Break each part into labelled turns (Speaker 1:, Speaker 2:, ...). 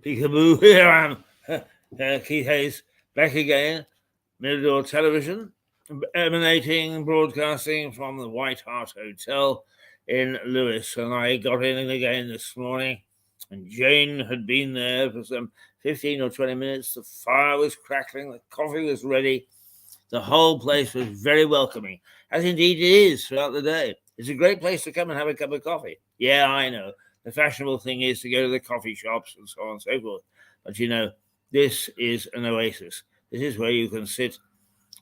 Speaker 1: Peekaboo, here I am. Keith Hayes, back again. Mirador Television, emanating, broadcasting from the White Hart Hotel in Lewes. And I got in again this morning, and Jane had been there for some 15 or 20 minutes. The fire was crackling, the coffee was ready. The whole place was very welcoming, as indeed it is throughout the day. It's a great place to come and have a cup of coffee. Yeah, I know. The fashionable thing is to go to the coffee shops and so on and so forth. But you know, this is an oasis. This is where you can sit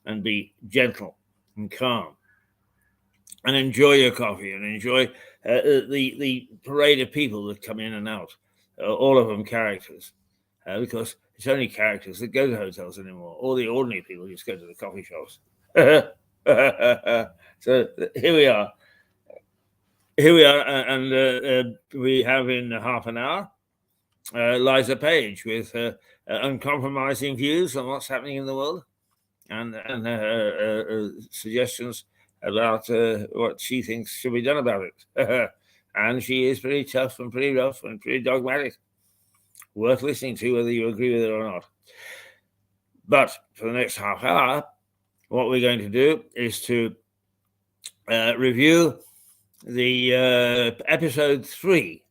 Speaker 1: and be gentle and calm and enjoy your coffee and enjoy the parade of people that come in and out, all of them characters, because it's only characters that go to hotels anymore. All the ordinary people just go to the coffee shops. So here we are. And we have in half an hour Liza Page with uncompromising views on what's happening in the world and suggestions about what she thinks should be done about it. And she is pretty tough and pretty rough and pretty dogmatic. Worth listening to, whether you agree with it or not. But for the next half hour, what we're going to do is to review the episode 3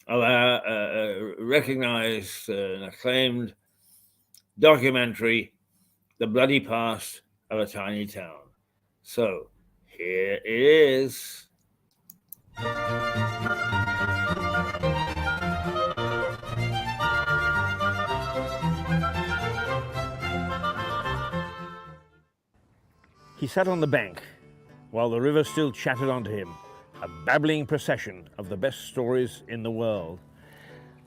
Speaker 1: of our recognized and acclaimed documentary, The Bloody Past of a Tiny Town. So here it is. He sat on the bank while the river still chattered onto him, a babbling procession of the best stories in the world.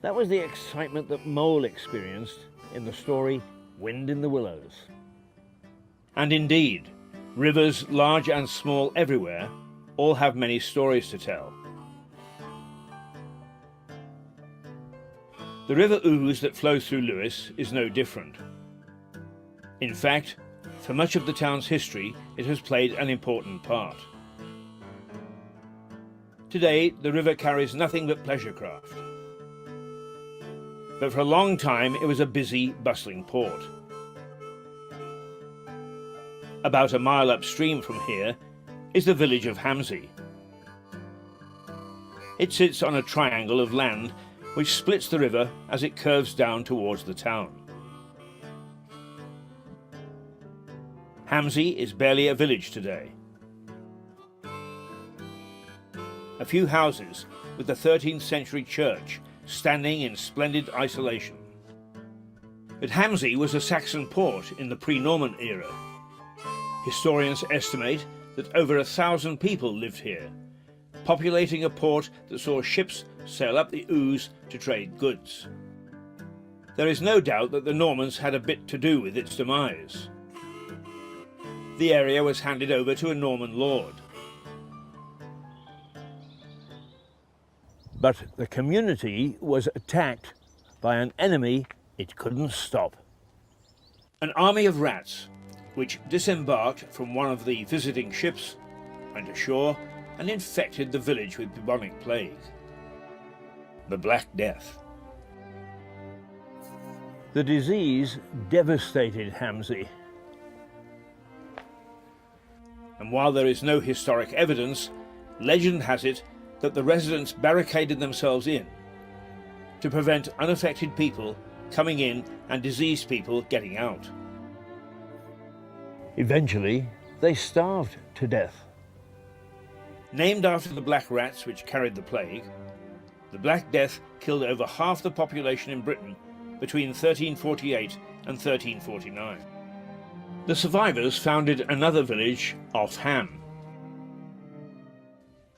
Speaker 1: That was the excitement that Mole experienced in the story Wind in the Willows. And indeed, rivers large and small everywhere all have many stories to tell. The River Ouse that flows through Lewes is no different. In fact, for much of the town's history, it has played an important part. Today, the river carries nothing but pleasure craft. But for a long time, it was a busy, bustling port. About a mile upstream from here is the village of Hamsey. It sits on a triangle of land which splits the river as it curves down towards the town. Hamsey is barely a village today. A few houses with the 13th century church standing in splendid isolation. But Hamsey was a Saxon port in the pre-Norman era. Historians estimate that over 1,000 people lived here, populating a port that saw ships sail up the Ouse to trade goods. There is no doubt that the Normans had a bit to do with its demise. The area was handed over to a Norman lord. But the community was attacked by an enemy it couldn't stop. An army of rats, which disembarked from one of the visiting ships, went ashore and infected the village with bubonic plague. The Black Death. The disease devastated Hamsey. And while there is no historic evidence, legend has it that the residents barricaded themselves in to prevent unaffected people coming in and diseased people getting out. Eventually, they starved to death. Named after the black rats which carried the plague, the Black Death killed over half the population in Britain between 1348 and 1349. The survivors founded another village off Ham,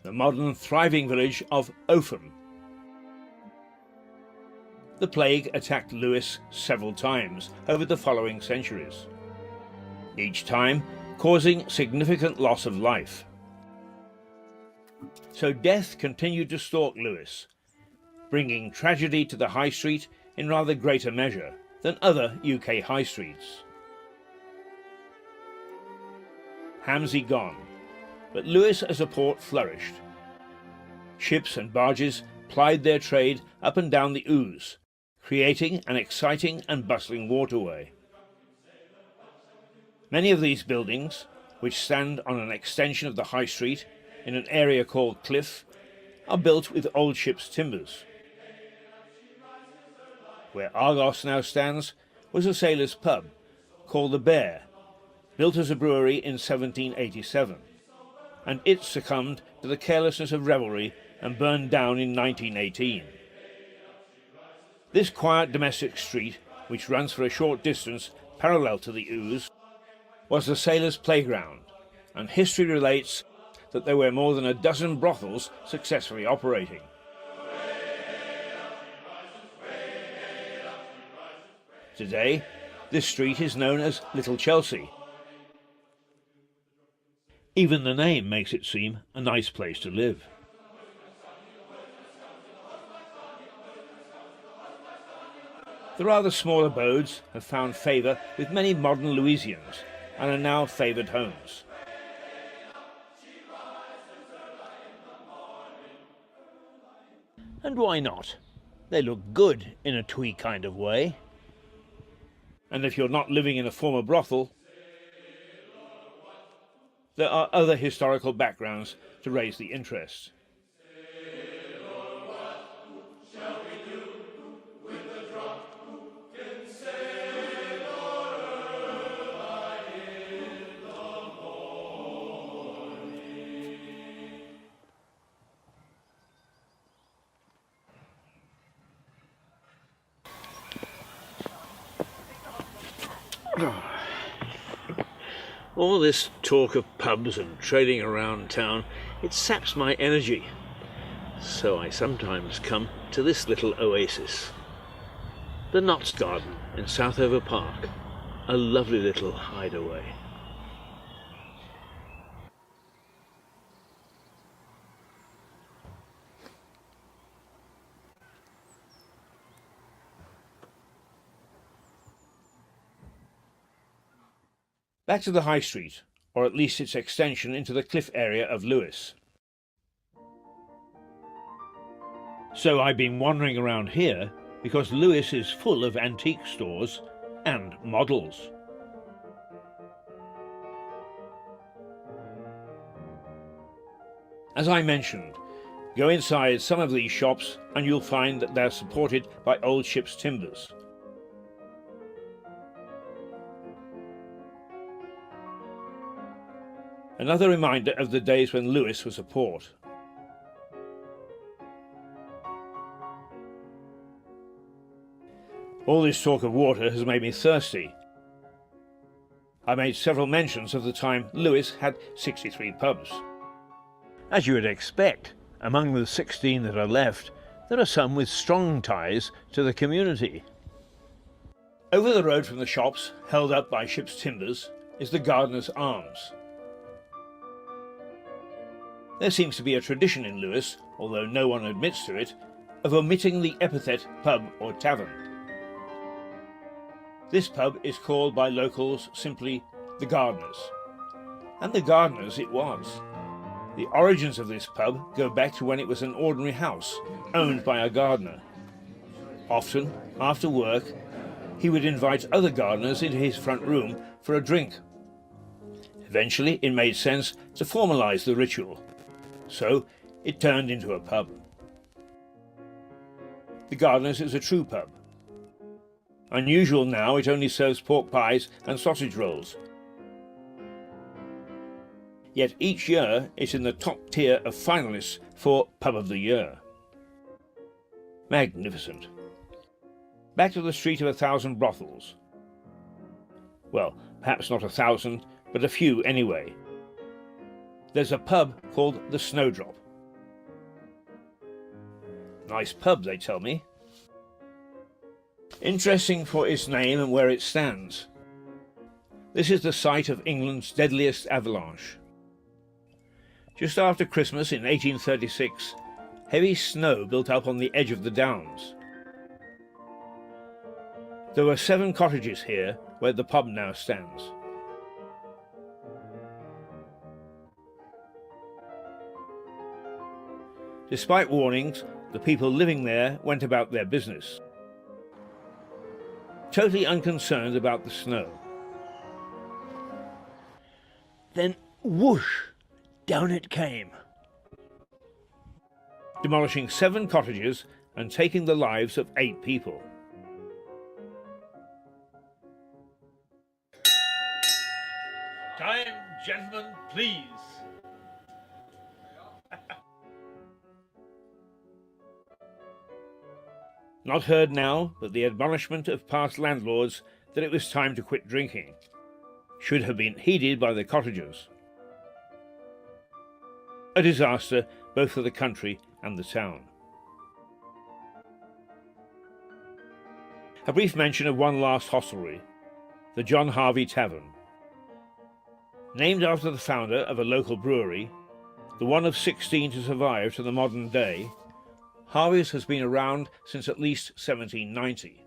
Speaker 1: the modern thriving village of Opham. The plague attacked Lewes several times over the following centuries, each time causing significant loss of life. So death continued to stalk Lewes, bringing tragedy to the high street in rather greater measure than other UK high streets. Hamsey gone, but Lewes as a port flourished. Ships and barges plied their trade up and down the Ouse, creating an exciting and bustling waterway. Many of these buildings, which stand on an extension of the high street in an area called Cliff, are built with old ship's timbers. Where Argos now stands was a sailor's pub called the Bear, built as a brewery in 1787, and it succumbed to the carelessness of revelry and burned down in 1918. This quiet domestic street, which runs for a short distance parallel to the Ouse, was the sailors' playground, and history relates that there were more than a dozen brothels successfully operating. Today, this street is known as Little Chelsea. Even the name makes it seem a nice place to live. The rather small abodes have found favour with many modern Lewesians and are now favoured homes. And why not? They look good in a twee kind of way. And if you're not living in a former brothel, there are other historical backgrounds to raise the interest. All this talk of pubs and trading around town, it saps my energy. So I sometimes come to this little oasis. The Notts Garden in Southover Park, a lovely little hideaway. Back to the High Street, or at least its extension into the cliff area of Lewes. So I've been wandering around here because Lewes is full of antique stores and models. As I mentioned, go inside some of these shops and you'll find that they're supported by old ship's timbers. Another reminder of the days when Lewes was a port. All this talk of water has made me thirsty. I made several mentions of the time Lewes had 63 pubs. As you would expect, among the 16 that are left, there are some with strong ties to the community. Over the road from the shops, held up by ship's timbers, is the Gardener's Arms. There seems to be a tradition in Lewes, although no one admits to it, of omitting the epithet pub or tavern. This pub is called by locals simply the Gardener's. And the Gardener's it was. The origins of this pub go back to when it was an ordinary house, owned by a gardener. Often, after work, he would invite other gardeners into his front room for a drink. Eventually, it made sense to formalise the ritual. So, it turned into a pub. The Gardener's is a true pub. Unusual now, it only serves pork pies and sausage rolls. yet each year it's in the top tier of finalists for Pub of the Year. Magnificent. Back to the Street of 1,000 Brothels. Well, perhaps not 1,000, but a few anyway. There's a pub called the Snowdrop. Nice pub, they tell me. Interesting for its name and where it stands. This is the site of England's deadliest avalanche. Just after Christmas in 1836, heavy snow built up on the edge of the downs. There were 7 cottages here where the pub now stands. Despite warnings, the people living there went about their business, totally unconcerned about the snow. Then whoosh, down it came, demolishing 7 cottages and taking the lives of 8 people. Time, gentlemen, please. Not heard now, but the admonishment of past landlords that it was time to quit drinking should have been heeded by the cottagers. A disaster both for the country and the town. A brief mention of one last hostelry, the John Harvey Tavern. Named after the founder of a local brewery, the one of 16 to survive to the modern day, Harvey's has been around since at least 1790.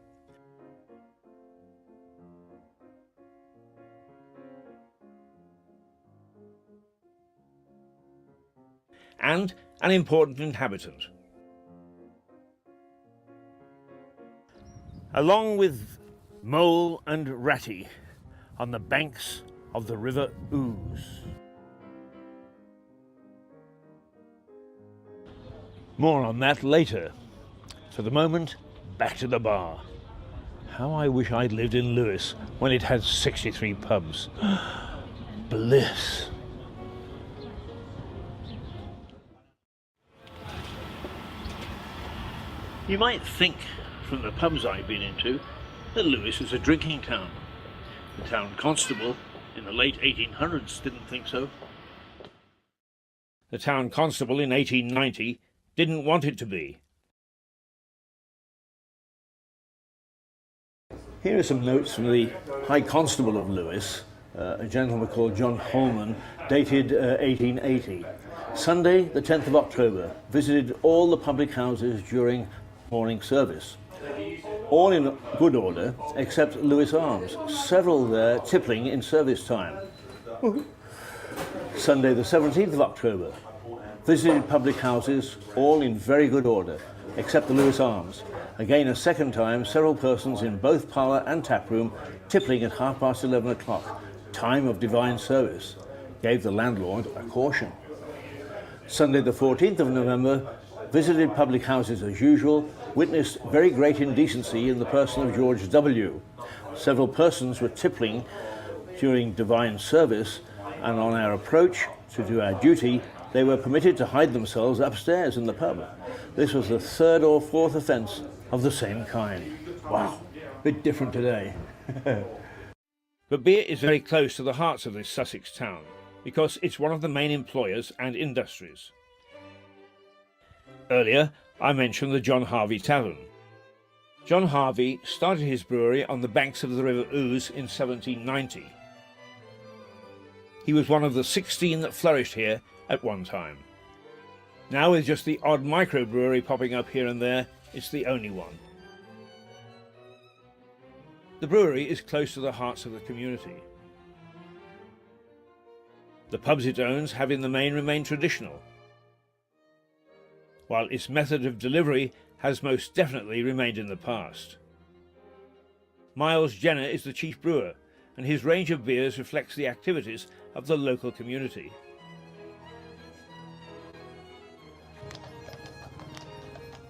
Speaker 1: And an important inhabitant. Along with Mole and Ratty on the banks of the River Lewes. More on that later. For the moment, back to the bar. How I wish I'd lived in Lewes when it had 63 pubs. Bliss. You might think, from the pubs I've been into, that Lewes is a drinking town. The town constable in the late 1800s didn't think so. The town constable in 1890 didn't want it to be. Here are some notes from the High Constable of Lewes, a gentleman called John Holman, dated 1880. Sunday, the 10th of October, visited all the public houses during morning service. All in good order, except Lewes Arms, several there tippling in service time. Sunday, the 17th of October, visited public houses, all in very good order, except the Lewes Arms. Again, a second time, several persons in both parlour and taproom tippling at 11:30, time of divine service. Gave the landlord a caution. Sunday, the 14th of November, visited public houses as usual, witnessed very great indecency in the person of George W. Several persons were tippling during divine service, and on our approach to do our duty, they were permitted to hide themselves upstairs in the pub. This was the 3rd or 4th offence of the same kind. Wow, bit different today. But beer is very close to the hearts of this Sussex town, because it's one of the main employers and industries. Earlier, I mentioned the John Harvey Tavern. John Harvey started his brewery on the banks of the River Lewes in 1790. He was one of the 16 that flourished here at one time. Now, with just the odd microbrewery popping up here and there, it's the only one. The brewery is close to the hearts of the community. The pubs it owns have in the main remained traditional, while its method of delivery has most definitely remained in the past. Miles Jenner is the chief brewer, and his range of beers reflects the activities of the local community.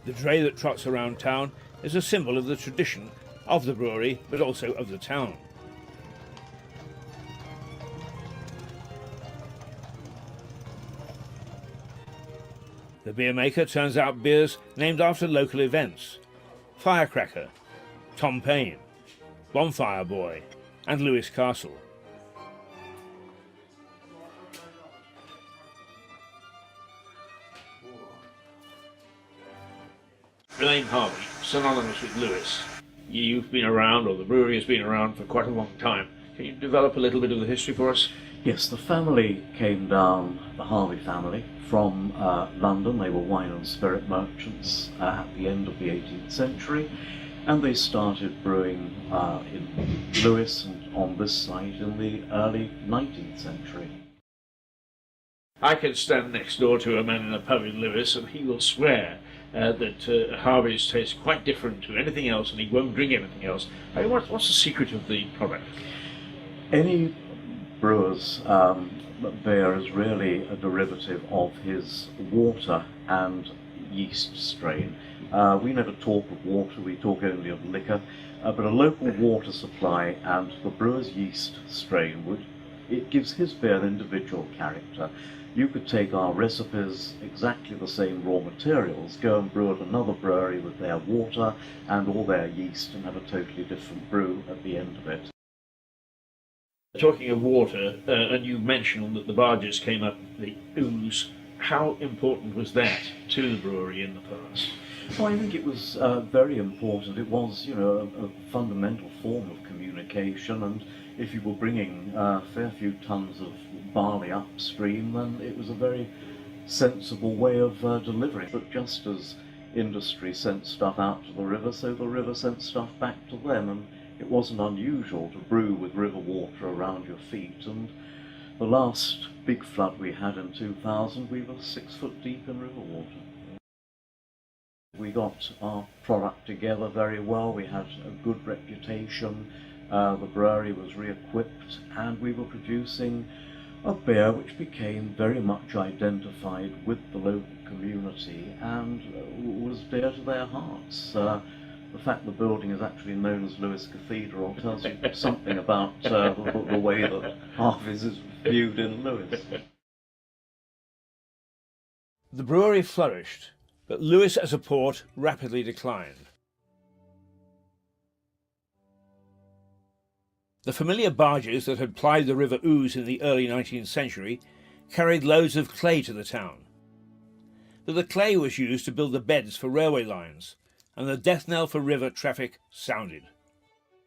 Speaker 1: The dray that trots around town is a symbol of the tradition of the brewery, but also of the town. The beer maker turns out beers named after local events: Firecracker, Tom Paine, Bonfire Boy, and Lewes Castle. The name Harvey, synonymous with Lewes. You've been around, or the brewery has been around for quite a long time. Can you develop a little bit of the history for us?
Speaker 2: Yes, the family came down, the Harvey family, from London. They were wine and spirit merchants at the end of the 18th century, and they started brewing in Lewes and on this site in the early 19th century.
Speaker 1: I can stand next door to a man in a pub in Lewes, and he will swear that Harvey's tastes quite different to anything else, and he won't drink anything else. I mean, what's the secret of the product?
Speaker 2: Any brewer's beer is really a derivative of his water and yeast strain. We never talk of water, we talk only of liquor, but a local water supply and the brewer's yeast strain, it gives his beer an individual character. You could take our recipes, exactly the same raw materials, go and brew at another brewery with their water and all their yeast and have a totally different brew at the end of it.
Speaker 1: Talking of water, and you mentioned that the barges came up the Lewes. How important was that to the brewery in the past?
Speaker 2: Well, I think it was very important. It was, a fundamental form of communication, and if you were bringing a fair few tons of barley upstream, then it was a very sensible way of delivering. But just as industry sent stuff out to the river, so the river sent stuff back to them, and it wasn't unusual to brew with river water around your feet. And the last big flood we had in 2000, we were 6 foot deep in river water. We got our product together very well, we had a good reputation, the brewery was re-equipped, and we were producing a beer which became very much identified with the local community and was dear to their hearts. The fact the building is actually known as Lewes Cathedral tells you something about the way that Harvey's is viewed in Lewes.
Speaker 1: The brewery flourished, but Lewes as a port rapidly declined. The familiar barges that had plied the River Ouse in the early 19th century carried loads of clay to the town. But the clay was used to build the beds for railway lines, and the death knell for river traffic sounded.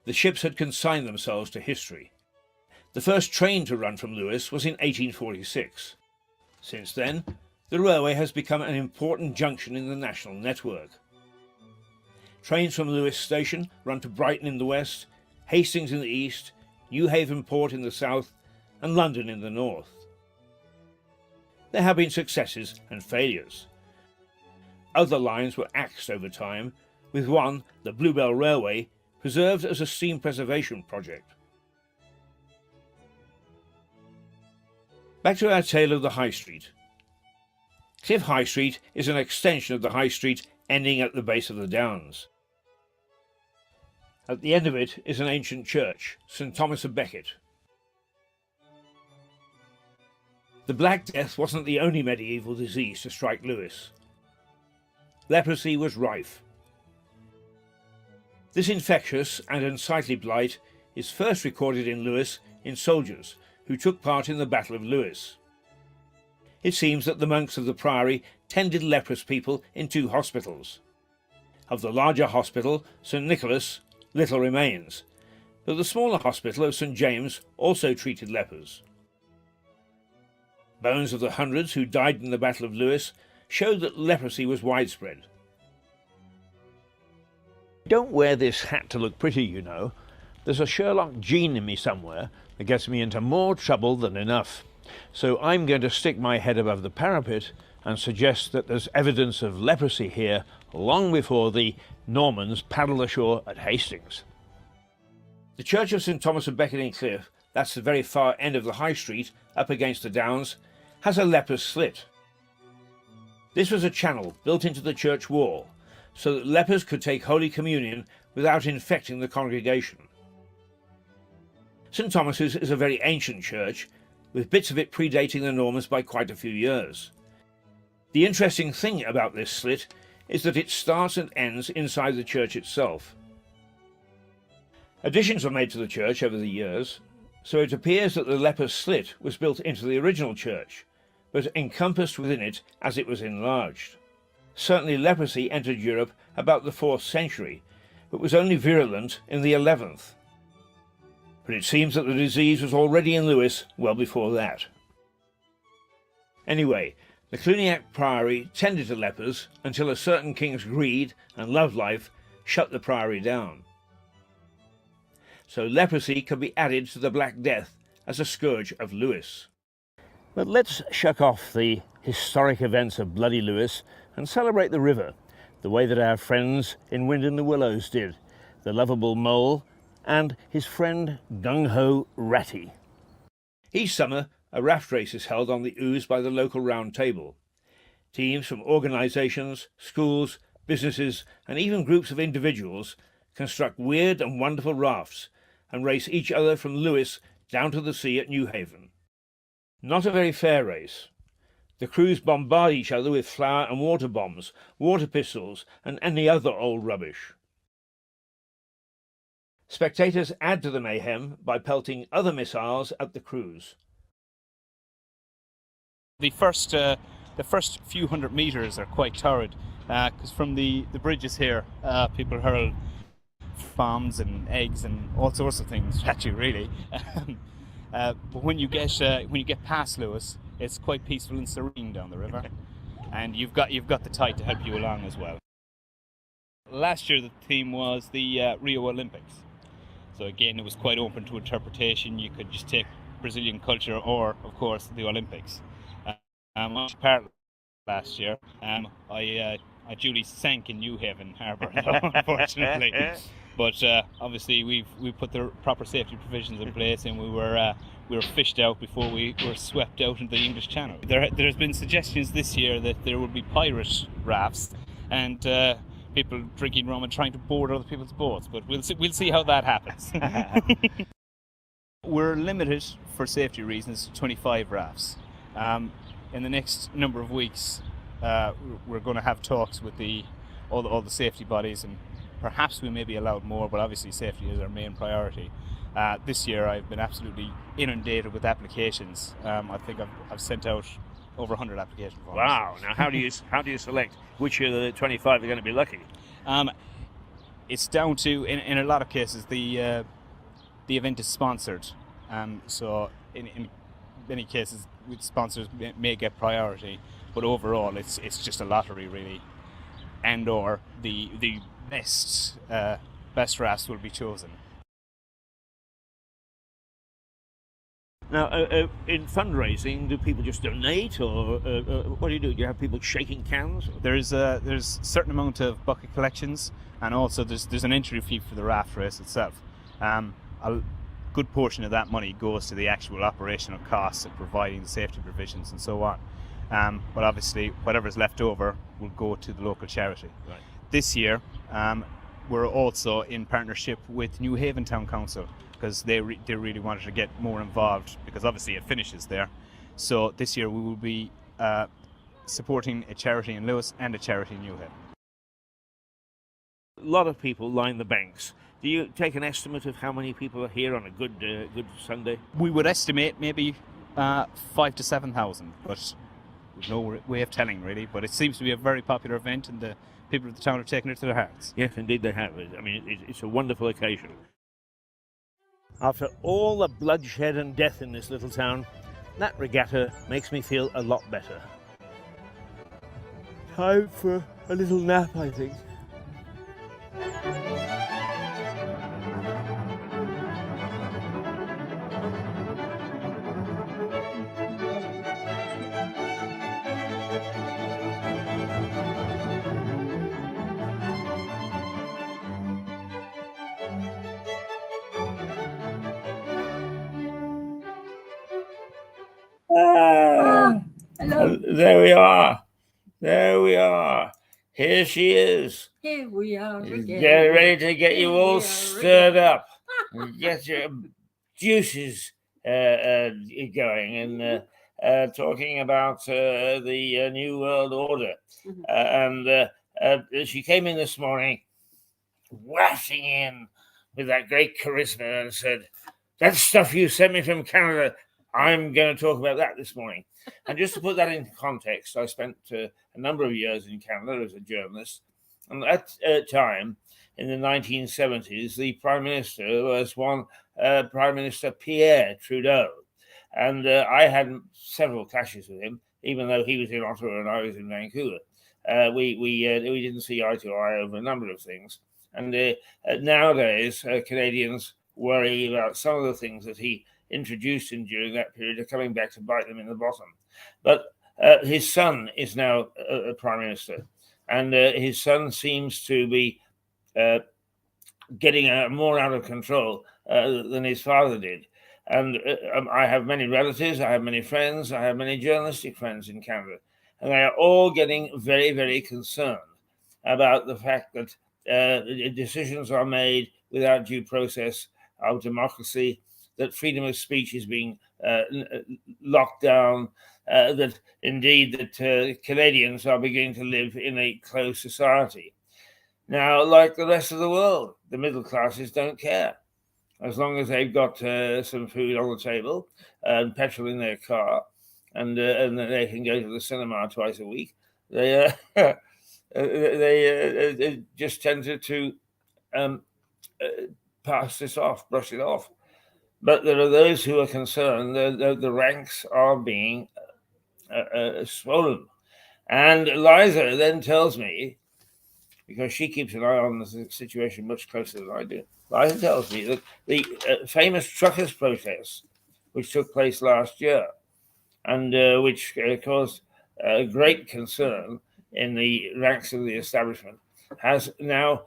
Speaker 1: The ships had consigned themselves to history. The first train to run from Lewes was in 1846. Since then, the railway has become an important junction in the national network. Trains from Lewes station run to Brighton in the west, Hastings in the east, Newhaven Port in the south, and London in the north. There have been successes and failures. Other lines were axed over time, with one, the Bluebell Railway, preserved as a steam preservation project. Back to our tale of the High Street. Cliff High Street is an extension of the High Street ending at the base of the Downs. At the end of it is an ancient church, St. Thomas of Becket. The Black Death wasn't the only medieval disease to strike Lewes. Leprosy was rife. This infectious and unsightly blight is first recorded in Lewes in soldiers who took part in the Battle of Lewes. It seems that the monks of the priory tended leprous people in 2 hospitals. Of the larger hospital, St. Nicholas, little remains, but the smaller hospital of St. James also treated lepers. Bones of the hundreds who died in the Battle of Lewes showed that leprosy was widespread. Don't wear this hat to look pretty, you know. There's a Sherlock gene in me somewhere that gets me into more trouble than enough. So I'm going to stick my head above the parapet and suggest that there's evidence of leprosy here long before the Normans paddled ashore at Hastings. The Church of St. Thomas of Becket in Cliff, that's the very far end of the High Street, up against the Downs, has a leper's slit. This was a channel built into the church wall, so that lepers could take Holy Communion without infecting the congregation. St. Thomas's is a very ancient church, with bits of it predating the Normans by quite a few years. The interesting thing about this slit is that it starts and ends inside the church itself. Additions were made to the church over the years, so it appears that the leper's slit was built into the original church, but encompassed within it as it was enlarged. Certainly leprosy entered Europe about the 4th century, but was only virulent in the 11th. But it seems that the disease was already in Lewes well before that. Anyway, the Cluniac Priory tended to lepers until a certain king's greed and love life shut the priory down. So leprosy can be added to the Black Death as a scourge of Lewes. But let's shuck off the historic events of bloody Lewes and celebrate the river, the way that our friends in Wind in the Willows did, the lovable mole and his friend gung-ho Ratty. Each summer, a raft race is held on the Ouse by the local round table. Teams from organisations, schools, businesses and even groups of individuals construct weird and wonderful rafts and race each other from Lewes down to the sea at Newhaven. Not a very fair race. The crews bombard each other with flour and water bombs, water pistols and any other old rubbish. Spectators add to the mayhem by pelting other missiles at the crews.
Speaker 3: The first few hundred metres are quite torrid, because from the bridges here, people hurl bombs and eggs and all sorts of things at you, really. But when you get past Lewes, it's quite peaceful and serene down the river, and you've got the tide to help you along as well. Last year the theme was the Rio Olympics, so again it was quite open to interpretation. You could just take Brazilian culture or, of course, the Olympics. I was part last year. I duly sank in Newhaven Harbour, unfortunately. But obviously we put the proper safety provisions in place, and we were fished out before we were swept out into the English Channel. There's been suggestions this year that there will be pirate rafts and people drinking rum and trying to board other people's boats, but we'll see how that happens. We're limited for safety reasons to 25 rafts. In the next number of weeks, we're going to have talks with all the safety bodies, and perhaps we may be allowed more, but obviously safety is our main priority. This year I've been absolutely inundated with applications. I think I've sent out over 100 application forms.
Speaker 1: Wow! Now how do you select which of the 25 are going to be lucky?
Speaker 3: It's down to, in a lot of cases, the event is sponsored. So in many cases, sponsors may get priority, but overall it's just a lottery, really, and or the best rafts will be chosen.
Speaker 1: Now, in fundraising, do people just donate, or what do? Do you have people shaking cans?
Speaker 3: There's a certain amount of bucket collections, and also there's an entry fee for the raft race itself. A good portion of that money goes to the actual operational costs of providing the safety provisions and so on. But obviously, whatever's left over will go to the local charity.
Speaker 1: Right.
Speaker 3: This year, we're also in partnership with Newhaven Town Council, because they really wanted to get more involved, because obviously it finishes there. So this year we will be supporting a charity in Lewes and a charity in Newhaven.
Speaker 1: A lot of people line the banks. Do you take an estimate of how many people are here on a good Sunday?
Speaker 3: We would estimate maybe 5,000 to 7,000, but we've no way of telling, really. But it seems to be a very popular event, and the people of the town have taken it to their hearts.
Speaker 1: Yes, indeed they have. I mean, it's a wonderful occasion. After all the bloodshed and death in this little town, that regatta makes me feel a lot better. Time for a little nap, I think.
Speaker 4: Hello.
Speaker 1: There we are. There we are. Here she is.
Speaker 4: Here we are again.
Speaker 1: Get ready to get you
Speaker 4: Here
Speaker 1: all
Speaker 4: we are
Speaker 1: stirred
Speaker 4: again.
Speaker 1: up. Get your juices going. And talking about the New World Order.
Speaker 4: Mhm.
Speaker 1: And she came in this morning, wafting in with that great charisma, and said, "That stuff you sent me from Canada, I'm going to talk about that this morning." And just to put that into context, I spent a number of years in Canada as a journalist. And at that time, in the 1970s, the Prime Minister was one Prime Minister Pierre Trudeau. And I had several clashes with him, even though he was in Ottawa and I was in Vancouver. We didn't see eye to eye over a number of things. And nowadays, Canadians worry about some of the things that he introduced in during that period are coming back to bite them in the bottom. But his son is now a Prime Minister, and his son seems to be getting more out of control than his father did. And I have many relatives, I have many friends, I have many journalistic friends in Canada, and they are all getting very, very concerned about the fact that decisions are made without due process of democracy, that freedom of speech is being locked down, that indeed that Canadians are beginning to live in a closed society. Now, like the rest of the world, the middle classes don't care. As long as they've got some food on the table and petrol in their car, and they can go to the cinema twice a week, they just tend to pass this off, brush it off. But there are those who are concerned that the ranks are being swollen. And Liza then tells me, because she keeps an eye on the situation much closer than I do, Liza tells me that the famous truckers' protests, which took place last year, and which caused great concern in the ranks of the establishment, has now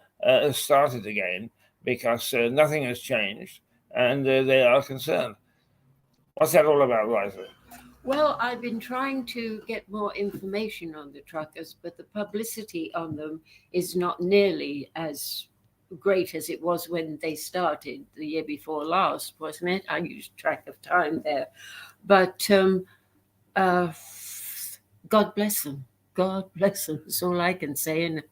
Speaker 1: started again because nothing has changed, and they are concerned. What's that all about, Liza?
Speaker 4: Well, I've been trying to get more information on the truckers, but the publicity on them is not nearly as great as it was when they started the year before last, wasn't it? I used track of time there. But God bless them. God bless them. That's all I can say. And,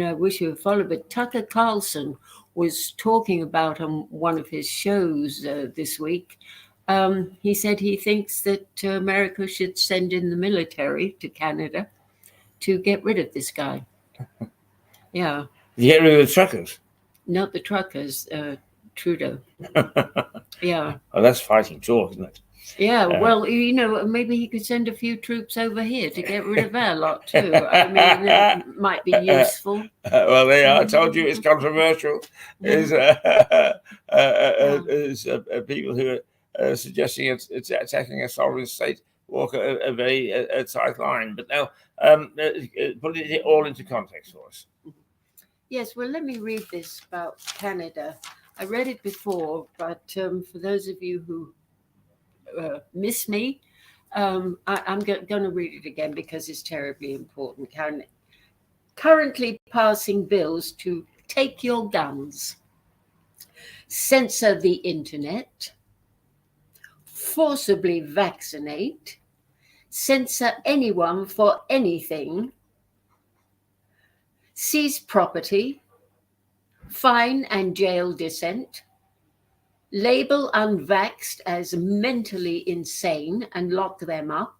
Speaker 4: I wish you would follow. But Tucker Carlson was talking about on one of his shows this week. He said he thinks that America should send in the military to Canada to get rid of this guy. Yeah.
Speaker 1: Get rid of the truckers?
Speaker 4: Not the truckers, Trudeau. Yeah.
Speaker 1: Oh, that's fighting talk, isn't it?
Speaker 4: Yeah, well, maybe he could send a few troops over here to get rid of our lot too. I mean, that might be useful.
Speaker 1: Well, I told you it's controversial. Is people who are suggesting it's attacking a sovereign state walk a very tight line. But now, put it all into context for us.
Speaker 4: Yes, well, let me read this about Canada. I read it before, but for those of you who miss me, I'm going to read it again because it's terribly important. Currently passing bills to take your guns, censor the internet, forcibly vaccinate, censor anyone for anything, seize property, fine and jail dissent, label unvaxxed as mentally insane and lock them up.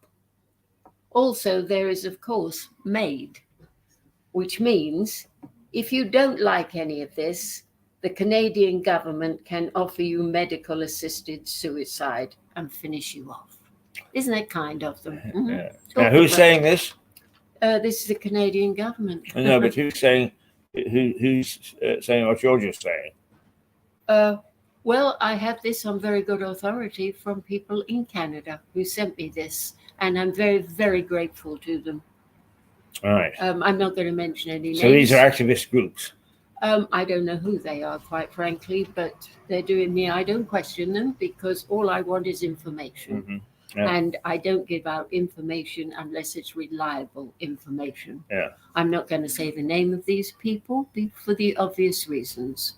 Speaker 4: Also, there is, of course, MAID, which means if you don't like any of this, the Canadian government can offer you medical assisted suicide and finish you off. Isn't that kind of them?
Speaker 1: Mm-hmm. Now, who's saying this?
Speaker 4: This is the Canadian government.
Speaker 1: No, but who's saying what you're just saying?
Speaker 4: Well, I have this on very good authority from people in Canada who sent me this, and I'm very, very grateful to them.
Speaker 1: All right.
Speaker 4: I'm not going to mention any names.
Speaker 1: So these are activist groups?
Speaker 4: I don't know who they are, quite frankly, but they're doing me. I don't question them because all I want is information.
Speaker 1: Mm-hmm. Yeah.
Speaker 4: And I don't give out information unless it's reliable information.
Speaker 1: Yeah.
Speaker 4: I'm not going to say the name of these people for the obvious reasons.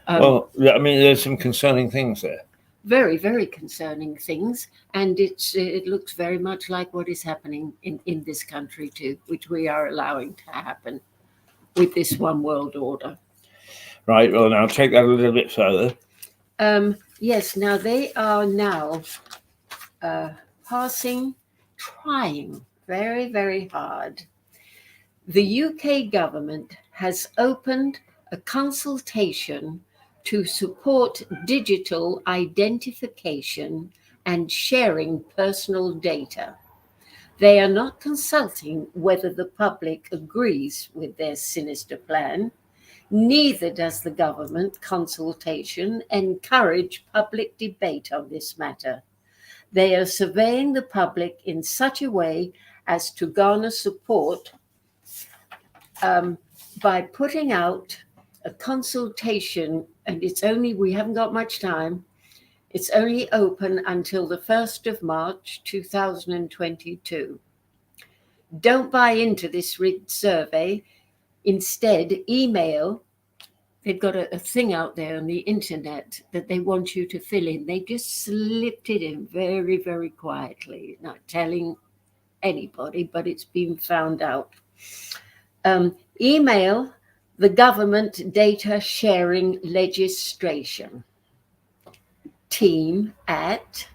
Speaker 1: Well, I mean, there's some concerning things there.
Speaker 4: very, very concerning things, and it looks very much like what is happening in this country too, which we are allowing to happen with this one world order.
Speaker 1: Right, well, now take that a little bit further.
Speaker 4: Yes, now they are now trying very, very hard. The UK government has opened a consultation to support digital identification and sharing personal data. They are not consulting whether the public agrees with their sinister plan. Neither does the government consultation encourage public debate on this matter. They are surveying the public in such a way as to garner support by putting out a consultation, and we haven't got much time. It's only open until the 1st of March 2022. Don't buy into this rigged survey. Instead, email. They've got a thing out there on the internet that they want you to fill in. They just slipped it in very, very quietly, not telling anybody, but it's been found out. Email the government data sharing legislation team at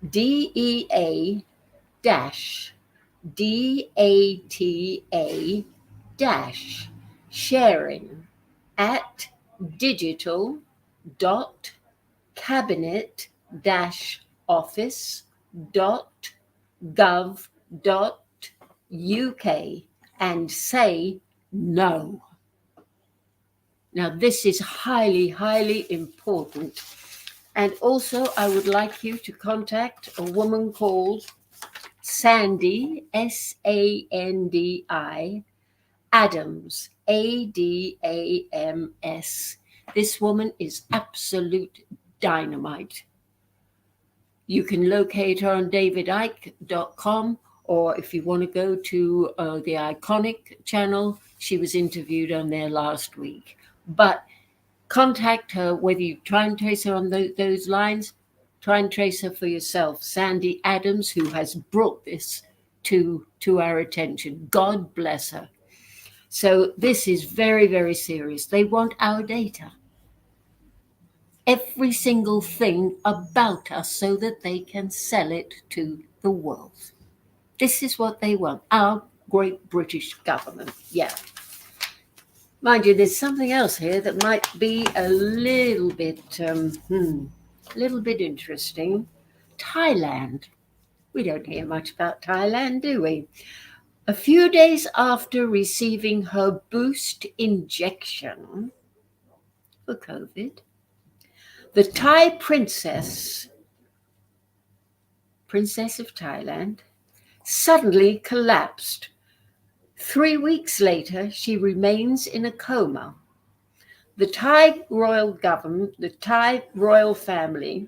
Speaker 4: DEA-DATA-sharing at digital.cabinet-office.gov.uk and say no. Now, this is highly, highly important. And also, I would like you to contact a woman called Sandy, S-A-N-D-I, Adams, A-D-A-M-S. This woman is absolute dynamite. You can locate her on davidicke.com, or if you want to go to the Iconic channel, she was interviewed on there last week. But contact her, whether you try and trace her on those lines, try and trace her for yourself. Sandy Adams, who has brought this to our attention. God bless her. So this is very, very serious. They want our data. Every single thing about us so that they can sell it to the world. This is what they want, our great British government. Yeah. Mind you, there's something else here that might be a little bit interesting. Thailand. We don't hear much about Thailand, do we? A few days after receiving her boost injection for COVID, the Thai princess of Thailand, suddenly collapsed. 3 weeks later, she remains in a coma. The Thai royal government, the Thai royal family,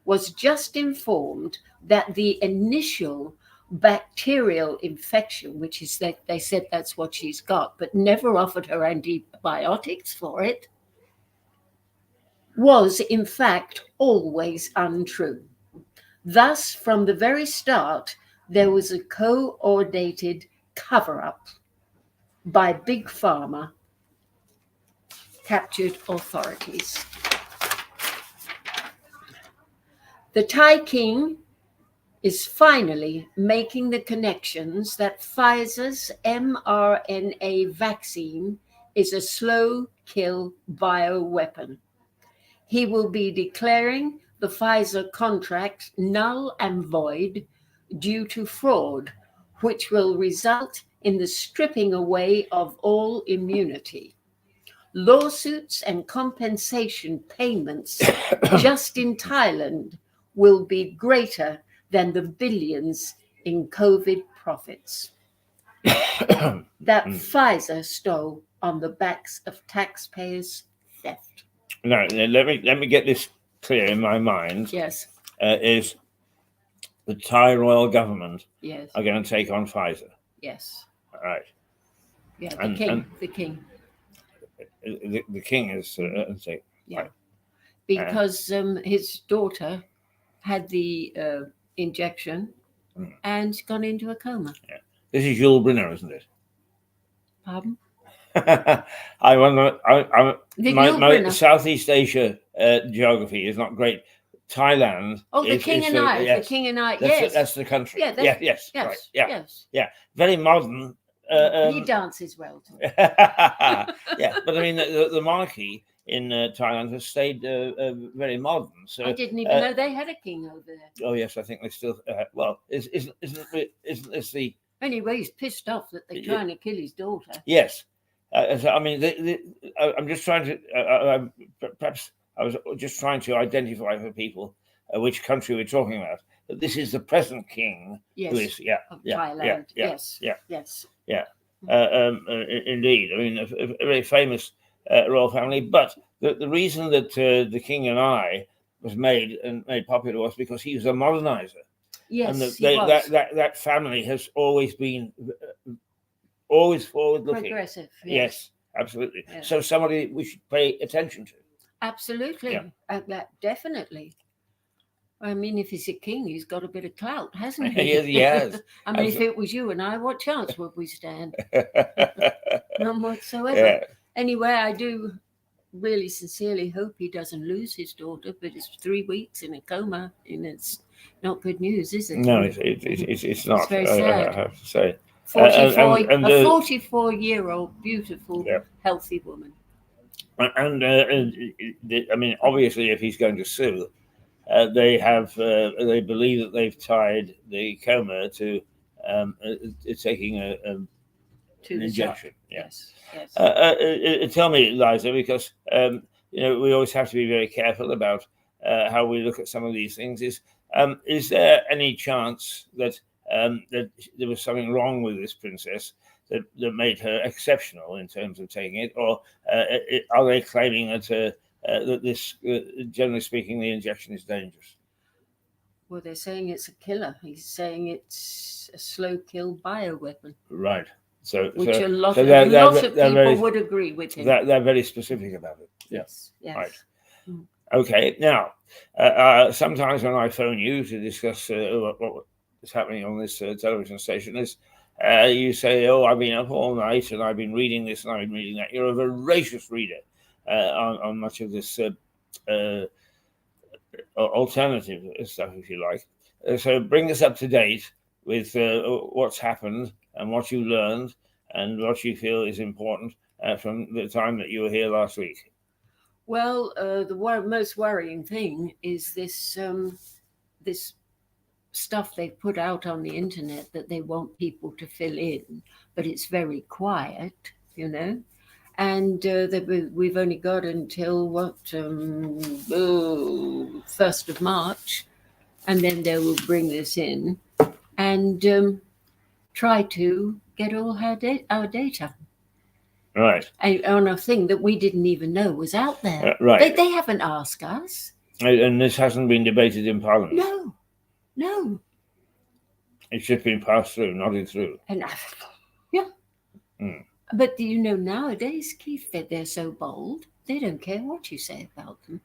Speaker 4: was just informed that the initial bacterial infection, which is that they said that's what she's got, but never offered her antibiotics for it, was in fact always untrue. Thus, from the very start, there was a coordinated cover-up by Big Pharma captured authorities. The Thai king is finally making the connections that Pfizer's mRNA vaccine is a slow kill bioweapon. He will be declaring the Pfizer contract null and void due to fraud, which will result in the stripping away of all immunity. Lawsuits and compensation payments just in Thailand will be greater than the billions in COVID profits that Pfizer stole on the backs of taxpayers' theft.
Speaker 1: Now, let me get this clear in my mind.
Speaker 4: Yes.
Speaker 1: Is the Thai royal government
Speaker 4: Yes.
Speaker 1: are going to take on Pfizer?
Speaker 4: Yes.
Speaker 1: All right.
Speaker 4: Yeah,
Speaker 1: The king
Speaker 4: the king.
Speaker 1: The king is.
Speaker 4: Yeah.
Speaker 1: Right.
Speaker 4: because his daughter had the injection and gone into a coma.
Speaker 1: This is Yul Brynner, isn't it?
Speaker 4: Pardon?
Speaker 1: I wonder. My
Speaker 4: Brynner.
Speaker 1: Southeast Asia geography is not great. Thailand.
Speaker 4: Oh, the King and I.
Speaker 1: Yes.
Speaker 4: The King and I.
Speaker 1: Yes, that's the country.
Speaker 4: Yeah,
Speaker 1: yes,
Speaker 4: yes,
Speaker 1: right. Yeah,
Speaker 4: yes.
Speaker 1: yeah. Very modern.
Speaker 4: He dances well too.
Speaker 1: Yeah, but I mean the monarchy in Thailand has stayed very modern. So
Speaker 4: I didn't even know they had a king over there.
Speaker 1: Oh yes, I think they still. Well, isn't this the?
Speaker 4: Anyway, he's pissed off that they're trying to kill his daughter.
Speaker 1: Yes, so, I mean, I'm just trying to. Perhaps I was just trying to identify for people which country we're talking about. But this is the present king.
Speaker 4: Yes.
Speaker 1: Who is
Speaker 4: of Thailand. Yes.
Speaker 1: Indeed. I mean, a very famous royal family. But the reason that the King and I was made popular was because he was a modernizer.
Speaker 4: Yes,
Speaker 1: and
Speaker 4: he was.
Speaker 1: that family has always been always forward-looking.
Speaker 4: Progressive.
Speaker 1: Yes, absolutely.
Speaker 4: Yeah.
Speaker 1: So somebody we should pay attention to.
Speaker 4: Absolutely.
Speaker 1: Yeah.
Speaker 4: Definitely. I mean, if he's a king, he's got a bit of clout, hasn't he?
Speaker 1: Yes, he has.
Speaker 4: I mean, if it was you and I, what chance would we stand? None whatsoever.
Speaker 1: Yeah.
Speaker 4: Anyway, I do really sincerely hope he doesn't lose his daughter, but it's 3 weeks in a coma, and it's not good news, is it?
Speaker 1: No, it's not.
Speaker 4: It's very sad.
Speaker 1: I have to say.
Speaker 4: 44-year-old, beautiful, healthy woman.
Speaker 1: And I mean, obviously, if he's going to sue, they believe that they've tied the coma to taking an injection.
Speaker 4: Yes.
Speaker 1: Tell me, Liza, because we always have to be very careful about how we look at some of these things. Is there any chance that that there was something wrong with this princess that made her exceptional in terms of taking it, or are they claiming that that this, generally speaking, the injection is dangerous?
Speaker 4: Well, they're saying it's a killer. He's saying it's a slow kill bioweapon.
Speaker 1: Right.
Speaker 4: Which a lot of people would agree with him.
Speaker 1: They're very specific about it.
Speaker 4: Yes.
Speaker 1: Right. Okay. Now, sometimes when I phone you to discuss what is happening on this television station, you say, "Oh, I've been up all night and I've been reading this and I've been reading that." You're a voracious reader on much of this alternative stuff, if you like. So bring us up to date with what's happened and what you learned and what you feel is important from the time that you were here last week.
Speaker 4: Well, the most worrying thing is this this stuff they've put out on the internet that they want people to fill in, but it's very quiet, and we've only got until 1st of March, and then they will bring this in and try to get all our data.
Speaker 1: Right.
Speaker 4: On a thing that we didn't even know was out there.
Speaker 1: Right.
Speaker 4: They haven't asked us.
Speaker 1: And this hasn't been debated in Parliament?
Speaker 4: No.
Speaker 1: It's just been passed through, nodded through.
Speaker 4: And But nowadays, Keith, they're so bold, they don't care what you say about them.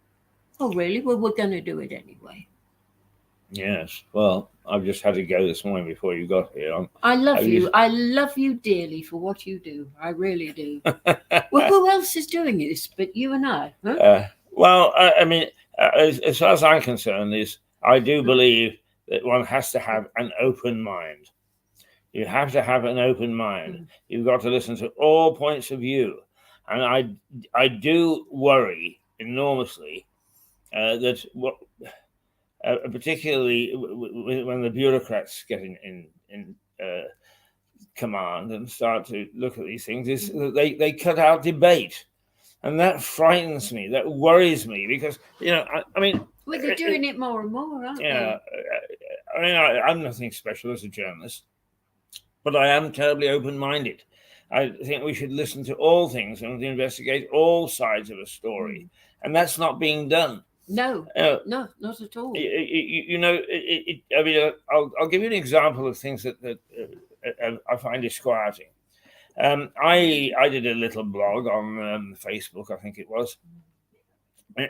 Speaker 4: Oh, really? Well, we're going to do it anyway.
Speaker 1: Yes. Well, I've just had to go this morning before you got here.
Speaker 4: I love you. I love you dearly for what you do. I really do. Well, who else is doing this but you and I? Huh?
Speaker 1: I mean, as far as I'm concerned, I do believe that one has to have an open mind. You have to have an open mind. You've got to listen to all points of view. And I do worry enormously that particularly when the bureaucrats get in command and start to look at these things, is that they cut out debate. And that frightens me. That worries me because, I mean...
Speaker 4: Well, they're doing it more and more, aren't they?
Speaker 1: I mean, I'm nothing special as a journalist, but I am terribly open-minded. I think we should listen to all things and investigate all sides of a story. And that's not being done.
Speaker 4: No, not at all.
Speaker 1: I mean, I'll give you an example of things that I find disquieting. I did a little blog on Facebook, I think it was,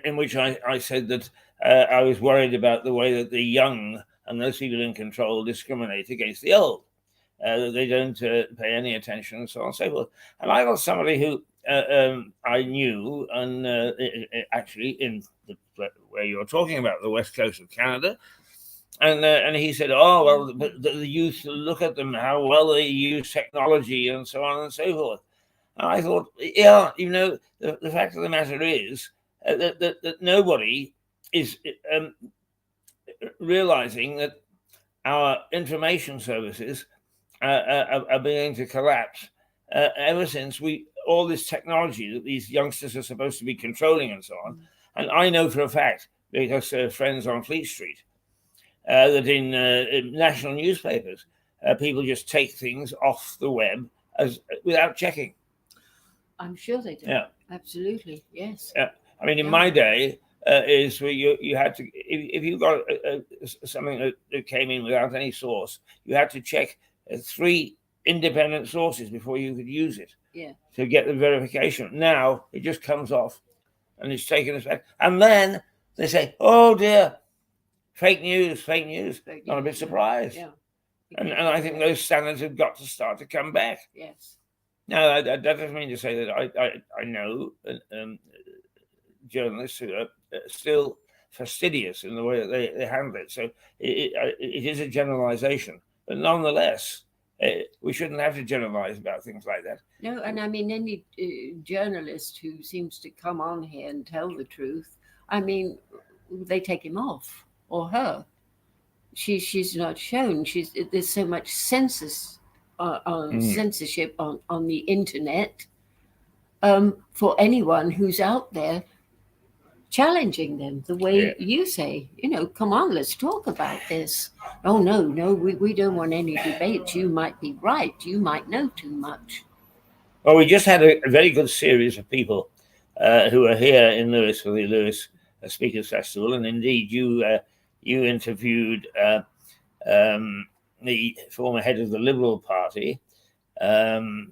Speaker 1: in which I said that I was worried about the way that the young and those people in control discriminate against the old. That they don't pay any attention and so on and so forth. And I was somebody who I knew, and actually in where you're talking about, the west coast of Canada, and he said, "Oh well, the youth, look at them, how well they use technology and so on and so forth." And I thought, yeah, the fact of the matter is that nobody is realizing that our information services are beginning to collapse ever since all this technology that these youngsters are supposed to be controlling and so on. And I know for a fact, because friends on Fleet Street, that in national newspapers, people just take things off the web without checking.
Speaker 4: I'm sure they do.
Speaker 1: Yeah,
Speaker 4: absolutely, yes.
Speaker 1: Yeah, I mean, in my day, is where you had to, if you got something that came in without any source, you had to check 3 independent sources before you could use it.
Speaker 4: Yeah.
Speaker 1: To get the verification. Now it just comes off, and it's taken effect, and then they say, "Oh dear, fake news, fake news." Not a bit surprised.
Speaker 4: Yeah.
Speaker 1: And I think those standards have got to start to come back.
Speaker 4: Yes.
Speaker 1: Now that doesn't mean to say that I know journalists who are still fastidious in the way that they handle it. So it is a generalization, but nonetheless, we shouldn't have to generalize about things like that.
Speaker 4: No, and I mean, any journalist who seems to come on here and tell the truth, I mean, they take him off, or her. She's not shown. There's so much censorship on the internet for anyone who's out there challenging them the way you say, come on, let's talk about this. Oh, no, we don't want any debate. You might be right. You might know too much.
Speaker 1: Well, we just had a very good series of people who are here in Lewes for the Lewes Speakers Festival. And indeed, you interviewed the former head of the Liberal Party, Vince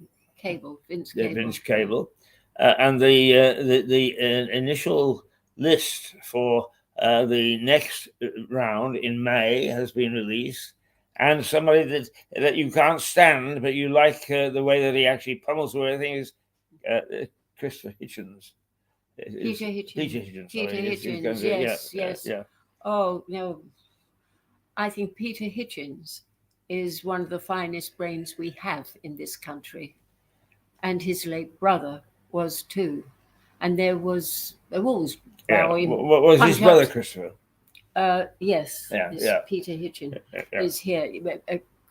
Speaker 1: Cable. And the initial list for the next round in May has been released, and somebody that you can't stand, but you like the way that he actually pummels through everything is Christopher Hitchens.
Speaker 4: Peter Hitchens. Yes.
Speaker 1: Yeah.
Speaker 4: Oh, no. I think Peter Hitchens is one of the finest brains we have in this country, and his late brother was too. And there was always
Speaker 1: what was his brother, Christopher?
Speaker 4: Yes.
Speaker 1: Yeah.
Speaker 4: Peter Hitchens is here.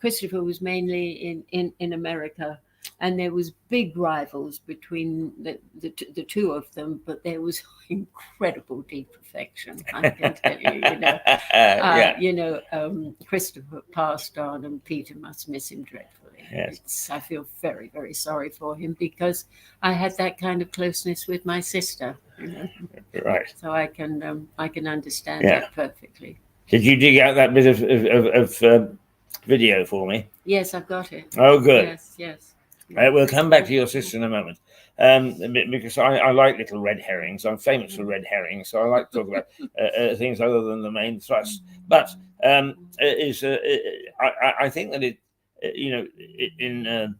Speaker 4: Christopher was mainly in America, and there was big rivals between the two of them, but there was incredible deep affection, I can tell you. Christopher passed on, and Peter must miss him dreadfully.
Speaker 1: Yes.
Speaker 4: I feel very, very sorry for him, because I had that kind of closeness with my sister.
Speaker 1: Right.
Speaker 4: So I can understand that perfectly.
Speaker 1: Did you dig out that bit of video for me?
Speaker 4: Yes, I've got it.
Speaker 1: Oh, good.
Speaker 4: Yes.
Speaker 1: We'll come back to your sister in a moment, because I like little red herrings. I'm famous for red herrings, so I like to talk about things other than the main thrust. But I think that in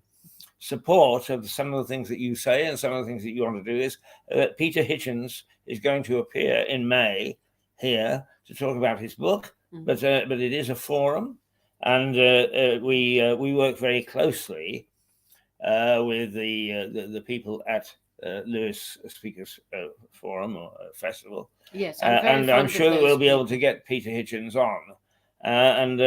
Speaker 1: support of some of the things that you say and some of the things that you want to do is that Peter Hitchens is going to appear in May here to talk about his book, but it is a forum, and we work very closely with the people at Lewes Speakers Forum or Festival.
Speaker 4: Yes,
Speaker 1: I'm sure that we'll be able to get Peter Hitchens on, and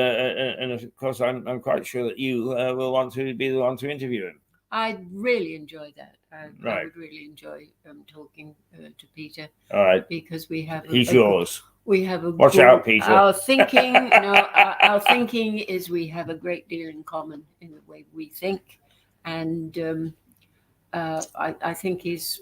Speaker 1: of course I'm quite sure that you will want to be the one to interview him.
Speaker 4: I'd really enjoy that. I would really enjoy talking to Peter.
Speaker 1: All right,
Speaker 4: because we have
Speaker 1: he's yours.
Speaker 4: We have
Speaker 1: watch out, Peter.
Speaker 4: Our thinking, our thinking is we have a great deal in common in the way we think. And I think he's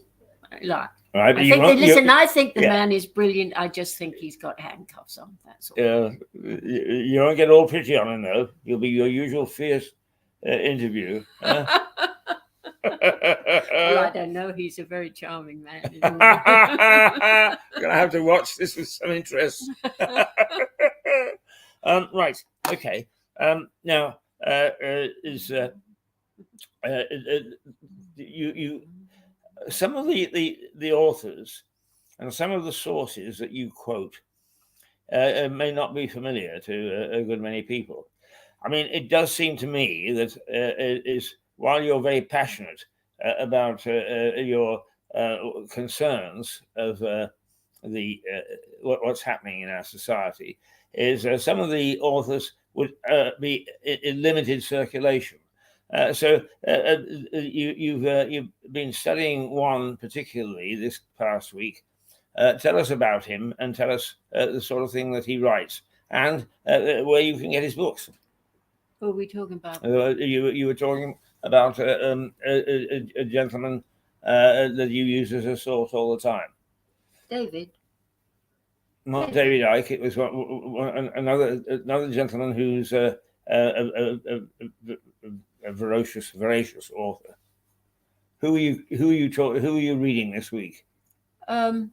Speaker 4: like.
Speaker 1: Right,
Speaker 4: I think the man is brilliant. I just think he's got handcuffs on. That's all.
Speaker 1: You won't get all pretty on him though. You'll be your usual fierce interview.
Speaker 4: Well, I don't know. He's a very charming man. Isn't he?
Speaker 1: Gonna have to watch this with some interest. Right. Okay. Now, you some of the authors and some of the sources that you quote may not be familiar to a good many people. I mean, it does seem to me that is while you're very passionate about your concerns of what's happening in our society, is some of the authors would be in limited circulation. So you've been studying one particularly this past week. Tell us about him and tell us the sort of thing that he writes and where you can get his books.
Speaker 4: What are we talking about?
Speaker 1: You were talking about a gentleman that you use as a source all the time.
Speaker 4: David.
Speaker 1: Not David Icke. It was another gentleman who's a voracious author. Who are you reading this week?
Speaker 4: Well,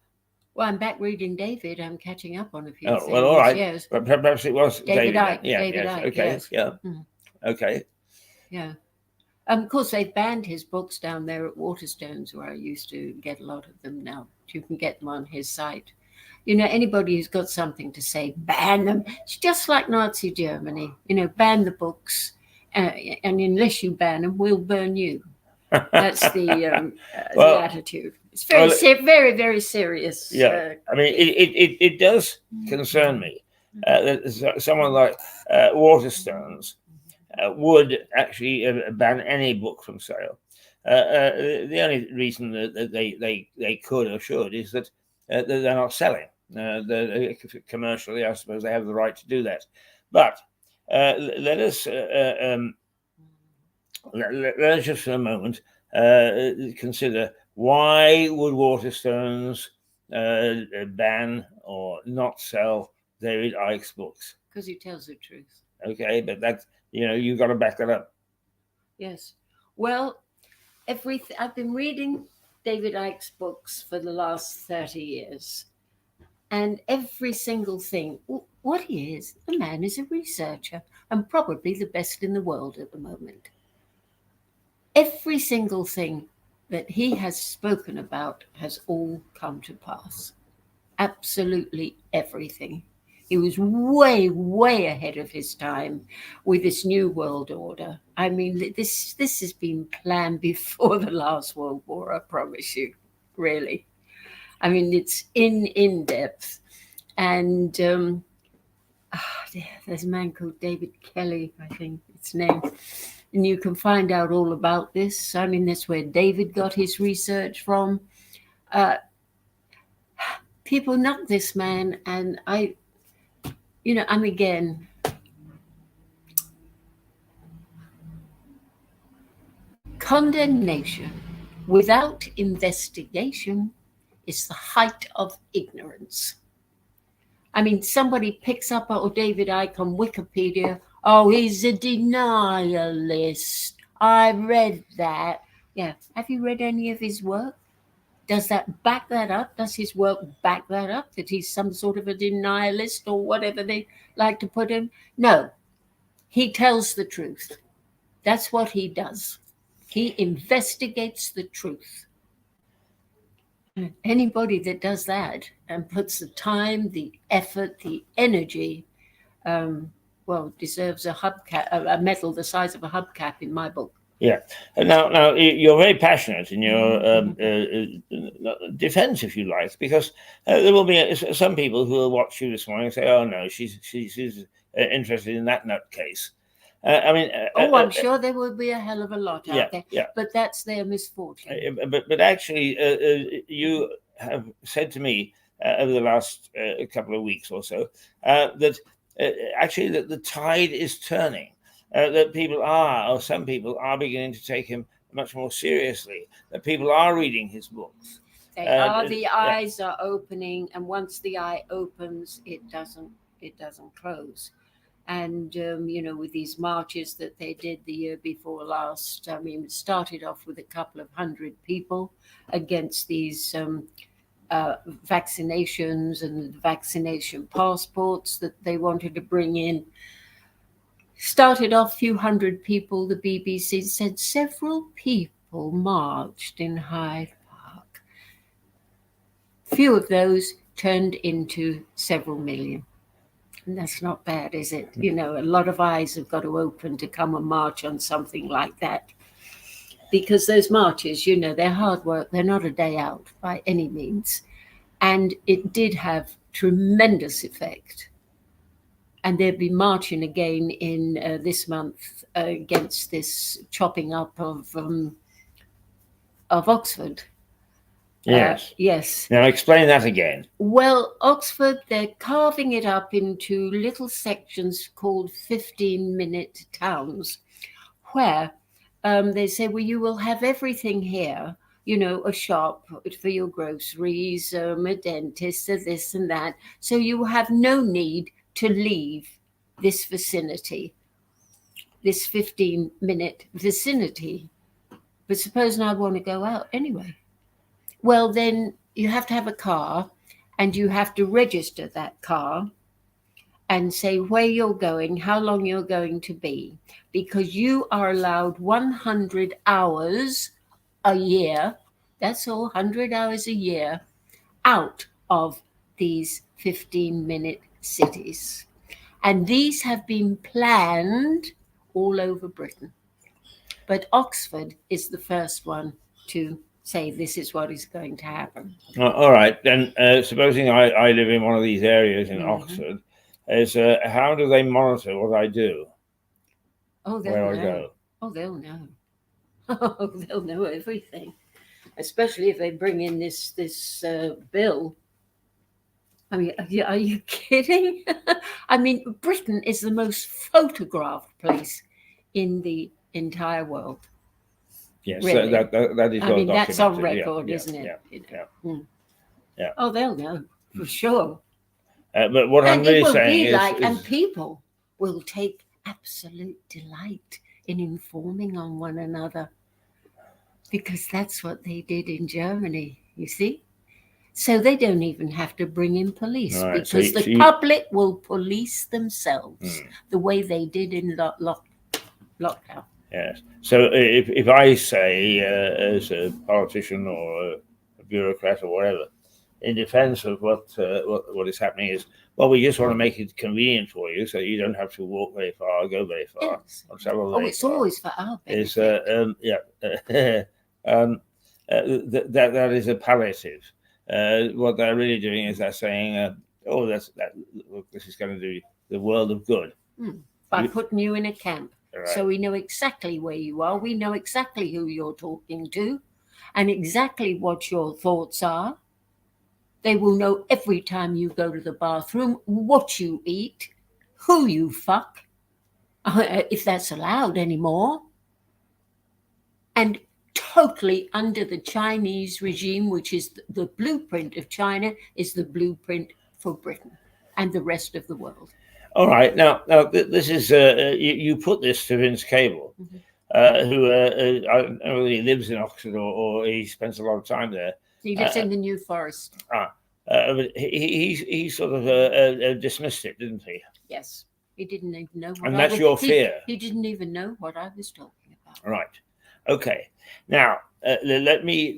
Speaker 4: I'm back reading David. I'm catching up on a few things.
Speaker 1: Well, all right.
Speaker 4: Yes.
Speaker 1: But perhaps it was
Speaker 4: David Icke.
Speaker 1: Yeah,
Speaker 4: David
Speaker 1: yes.
Speaker 4: Icke.
Speaker 1: Okay.
Speaker 4: Yes.
Speaker 1: Yeah.
Speaker 4: Mm.
Speaker 1: Okay.
Speaker 4: Yeah. Of course, they've banned his books down there at Waterstones, where I used to get a lot of them. Now you can get them on his site. You know, anybody who's got something to say, ban them. It's just like Nazi Germany. You know, ban the books, and unless you ban them, we'll burn you. That's the attitude. It's very, very serious.
Speaker 1: Yeah, I mean, it does concern me that someone like Waterstones would actually ban any book from sale. The only reason that they could or should is that they're not selling. Commercially, I suppose they have the right to do that. But let us just for a moment consider, why would Waterstones ban or not sell David Icke's books?
Speaker 4: Because he tells the truth.
Speaker 1: Okay, but that's, you've got to back that up.
Speaker 4: Yes. Well, I've been reading David Icke's books for the last 30 years. And every single thing, what he is, the man is a researcher and probably the best in the world at the moment. Every single thing that he has spoken about has all come to pass. Absolutely everything. He was way, way ahead of his time with this new world order. I mean, this has been planned before the last World War, I promise you, really. I mean, it's in depth. And there's a man called David Kelly, I think it's name. And you can find out all about this. I mean, that's where David got his research from. People know this man, and I'm again, condemnation without investigation is the height of ignorance. I mean, somebody picks up David Icke on Wikipedia. Oh, he's a denialist. I read that. Yeah. Have you read any of his work? Does that back that up? Does his work back that up, that he's some sort of a denialist or whatever they like to put him? No. He tells the truth. That's what he does. He investigates the truth. Anybody that does that and puts the time, the effort, the energy, deserves a medal the size of a hubcap in my book.
Speaker 1: Yeah. Now you're very passionate in your defense, if you like, because there will be some people who will watch you this morning and say, "Oh no, she's interested in that nutcase."
Speaker 4: I'm sure there will be a hell of a lot out there.
Speaker 1: Yeah.
Speaker 4: But that's their misfortune.
Speaker 1: But actually, you have said to me over the last couple of weeks or so that actually that the tide is turning. That some people are beginning to take him much more seriously. That people are reading his books.
Speaker 4: The eyes are opening, and once the eye opens, it doesn't close. And, with these marches that they did the year before last, it started off with a couple of hundred people against these vaccinations and vaccination passports that they wanted to bring in. Started off a few hundred people. The BBC said several people marched in Hyde Park. Few of those turned into several million. And that's not bad, is it? A lot of eyes have got to open to come and march on something like that. Because those marches, they're hard work. They're not a day out by any means. And it did have tremendous effect. And they'll be marching again in this month against this chopping up of Oxford.
Speaker 1: Yes.
Speaker 4: Yes.
Speaker 1: Now explain that again.
Speaker 4: Well, Oxford, they're carving it up into little sections called 15-minute towns, where they say, well, you will have everything here, a shop for your groceries, a dentist, this and that. So you have no need to leave this vicinity, this 15-minute vicinity. But suppose I want to go out anyway. Well, then you have to have a car and you have to register that car and say where you're going, how long you're going to be, because you are allowed 100 hours a year. That's all, 100 hours a year out of these 15-minute cities. And these have been planned all over Britain. But Oxford is the first one to say this is what is going to happen.
Speaker 1: All right, then supposing I live in one of these areas in Oxford, how do they monitor what I do?
Speaker 4: Oh, they'll
Speaker 1: where
Speaker 4: know.
Speaker 1: I go?
Speaker 4: Oh, they'll know. Oh, they'll know everything, especially if they bring in this bill. Are you kidding? Britain is the most photographed place in the entire world.
Speaker 1: Yes,
Speaker 4: really.
Speaker 1: that is well
Speaker 4: that's on
Speaker 1: documented.
Speaker 4: record,
Speaker 1: Yeah,
Speaker 4: isn't it?
Speaker 1: Yeah.
Speaker 4: Oh, they'll know for sure.
Speaker 1: But what I'm really saying is,
Speaker 4: and people will take absolute delight in informing on one another, because that's what they did in Germany, you see. So they don't even have to bring in police,
Speaker 1: Right,
Speaker 4: because the public will police themselves the way they did in lockdown.
Speaker 1: Yes. So if I say, as a politician or a bureaucrat or whatever, in defence of what is happening is, well, we just want to make it convenient for you, so you don't have to walk very far, or go very far,
Speaker 4: Yes.
Speaker 1: or travel very far.
Speaker 4: It's always for our benefit.
Speaker 1: That is a palliative. What they're really doing is they're saying, this is going to do the world of good.
Speaker 4: By putting you in a camp.
Speaker 1: Right.
Speaker 4: So we know exactly where you are. We know exactly who you're talking to and exactly what your thoughts are. They will know every time you go to the bathroom, what you eat, who you fuck, if that's allowed anymore. And totally under the Chinese regime, which is the blueprint of China, is the blueprint for Britain and the rest of the world.
Speaker 1: All right. Now this is you put this to Vince Cable, who I don't know whether he lives in Oxford or he spends a lot of time there.
Speaker 4: He lives in the New Forest.
Speaker 1: But he sort of dismissed it, didn't he?
Speaker 4: Yes, he didn't even know.
Speaker 1: That's your fear.
Speaker 4: He didn't even know what I was talking about.
Speaker 1: Right. Okay. Now let me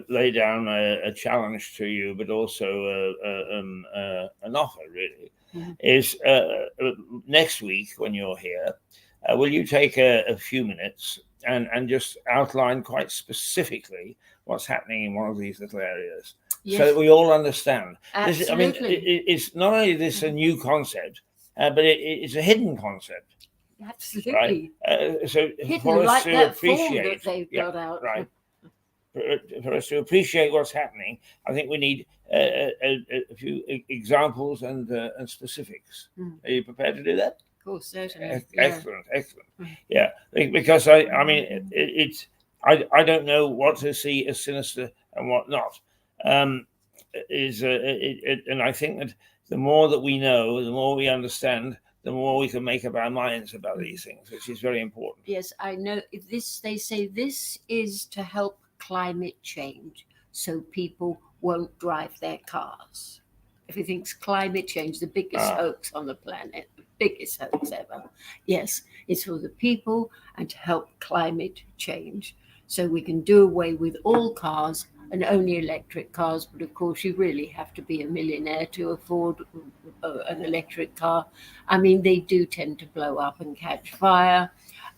Speaker 1: lay down a challenge to you, but also an offer. Really, is next week when you're here, will you take a few minutes and just outline quite specifically what's happening in one of these little areas, so that we all understand?
Speaker 4: Absolutely.
Speaker 1: It's not only this a new concept, but it's a hidden concept.
Speaker 4: Absolutely.
Speaker 1: Right? So
Speaker 4: hidden,
Speaker 1: for us
Speaker 4: like
Speaker 1: to
Speaker 4: that
Speaker 1: appreciate,
Speaker 4: form that they've got out.
Speaker 1: Right. For us to appreciate what's happening, I think we need a few examples and specifics. Are you prepared to do that?
Speaker 4: Of course, certainly.
Speaker 1: Excellent. Yeah, because I don't know what to see as sinister and what not. And I think that the more that we know, the more we understand, the more we can make up our minds about these things, which is very important.
Speaker 4: Yes, I know. They say this is to help climate change, so people won't drive their cars. Everything's climate change, the biggest hoax on the planet, the biggest hoax ever. Yes, it's for the people and to help climate change, so we can do away with all cars and only electric cars. But of course, you really have to be a millionaire to afford an electric car. I mean, they do tend to blow up and catch fire.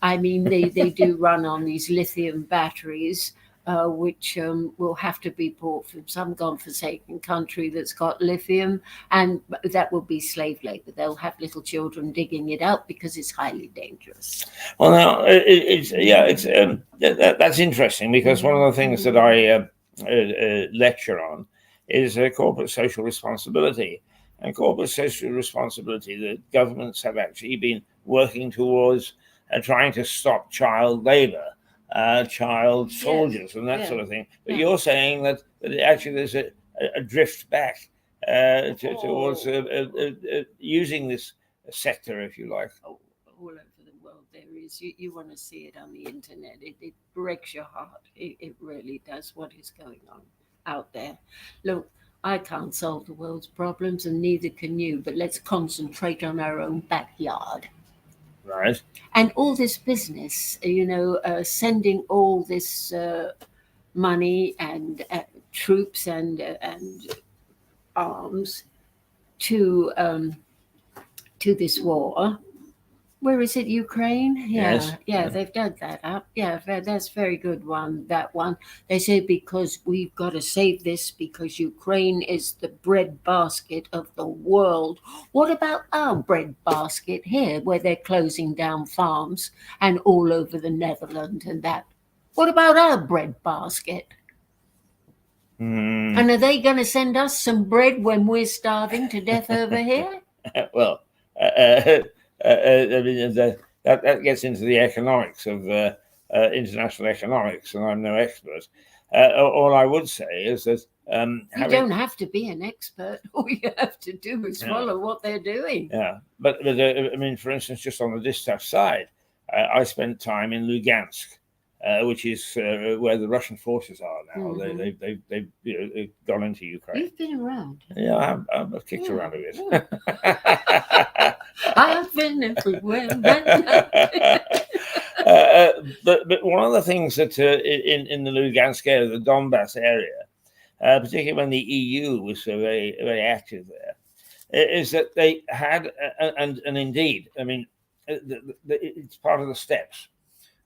Speaker 4: I mean, they do run on these lithium batteries, which will have to be bought from some godforsaken country that's got lithium, and that will be slave labor. They'll have little children digging it up because it's highly dangerous.
Speaker 1: Well, now that's interesting, because one of the things that I lecture on is corporate social responsibility. And corporate social responsibility, the governments have actually been working towards trying to stop child labor, child soldiers, and that sort of thing. But you're saying that actually there's a drift back towards using this sector, if you like.
Speaker 4: All over the world there is. You want to see it on the internet. It breaks your heart. It really does, what is going on out there. Look, I can't solve the world's problems, and neither can you, but let's concentrate on our own backyard.
Speaker 1: Right.
Speaker 4: And all this business, sending all this money and troops and arms to this war. Where is it? Ukraine? Yeah, they've dug that up. Yeah, that's very good one, that one. They say because we've got to save this because Ukraine is the bread basket of the world. What about our bread basket here, where they're closing down farms and all over the Netherlands and that? What about our bread basket? And are they going to send us some bread when we're starving to death over here?
Speaker 1: Well, I mean, that gets into the economics of international economics, and I'm no expert. All I would say is that
Speaker 4: you don't have to be an expert. All you have to do is follow what they're doing.
Speaker 1: Yeah, but I mean, for instance, just on the distaff side, I spent time in Lugansk, which is where the Russian forces are now. They've gone into Ukraine.
Speaker 4: You've been around.
Speaker 1: Yeah, I've kicked around a bit.
Speaker 4: I've been everywhere.
Speaker 1: But one of the things that in the Lugansk area, the Donbass area, particularly when the EU was very, very active there, is that they had, and indeed, I mean, it's part of the steppes.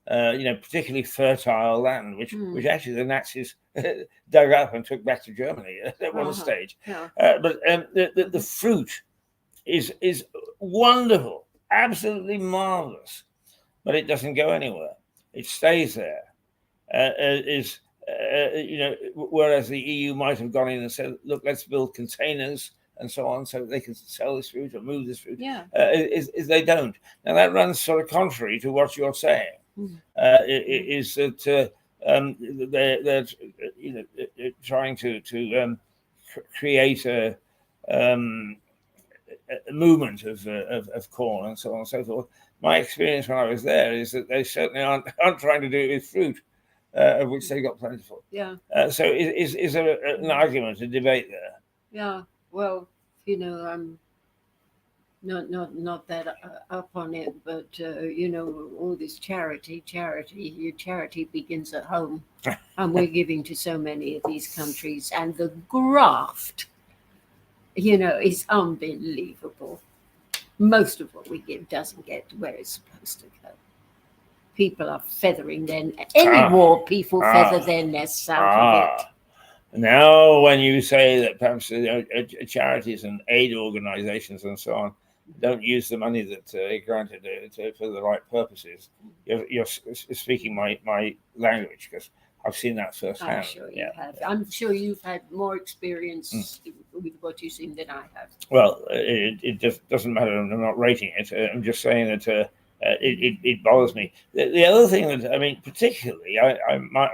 Speaker 1: Particularly fertile land, which actually the Nazis dug up and took back to Germany at one stage.
Speaker 4: Yeah.
Speaker 1: But the fruit is wonderful, absolutely marvelous, but it doesn't go anywhere. It stays there. Whereas the EU might have gone in and said, "Look, let's build containers and so on, so they can sell this fruit or move this fruit."
Speaker 4: Yeah.
Speaker 1: Is they don't. Now that runs sort of contrary to what you're saying. Is that they're trying to create a movement of corn and so on and so forth. My experience when I was there is that they certainly aren't trying to do it with fruit, of which they got plentiful.
Speaker 4: Yeah.
Speaker 1: So is there an argument, a debate there?
Speaker 4: Yeah. Well, I'm not that up on it, but all this charity. Your charity begins at home, and we're giving to so many of these countries, and the graft, is unbelievable. Most of what we give doesn't get to where it's supposed to go. People are feathering war people feather their nests out of it.
Speaker 1: Now, when you say that perhaps charities and aid organizations and so on don't use the money that granted for the right purposes, you're speaking my language, because I've seen that firsthand.
Speaker 4: I'm sure you have. I'm sure you've had more experience with what you've seen than I have.
Speaker 1: Well, it just doesn't matter. I'm not rating it. I'm just saying that it bothers me. The other thing that, I mean, particularly, a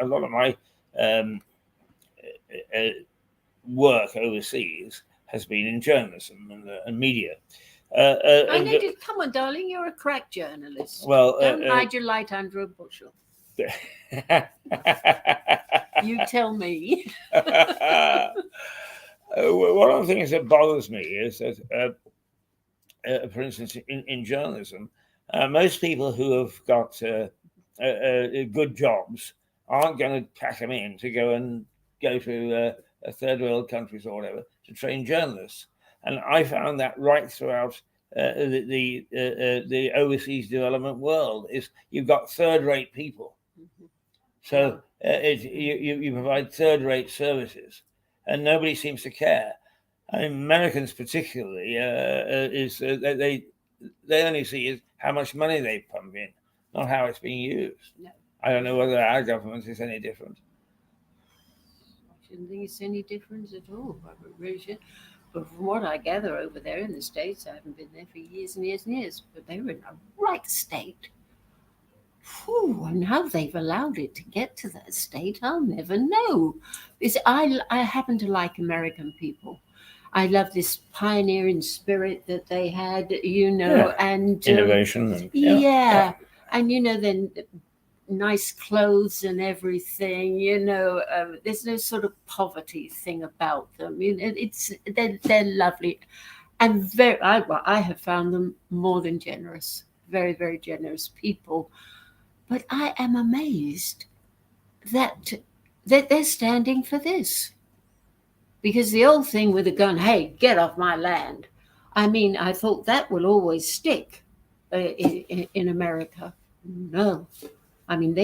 Speaker 1: lot of my work overseas has been in journalism and media.
Speaker 4: I need to come on, darling. You're a crack journalist. Don't hide your light under a bushel. You tell me.
Speaker 1: One of the things that bothers me is that, for instance, in journalism, most people who have got good jobs aren't going to pack them in to go to third world countries or whatever to train journalists. And I found that right throughout the overseas development world is you've got third-rate people. So you provide third-rate services, and nobody seems to care. I mean, Americans particularly they only see is how much money they pump in, not how it's being used.
Speaker 4: No.
Speaker 1: I don't know whether our government is any different.
Speaker 4: I shouldn't think it's any difference at all. I really should. But from what I gather over there in the States, I haven't been there for years and years and years, but they were in a right state. Whew, and how they've allowed it to get to that state, I'll never know. Because I happen to like American people. I love this pioneering spirit that they had, and
Speaker 1: innovation.
Speaker 4: And then nice clothes and everything. There's no sort of poverty thing about them. They're lovely, and I have found them more than generous, very, very generous people. But I am amazed that they're standing for this. Because the old thing with a gun, hey, get off my land. I mean, I thought that will always stick in America. No. I mean,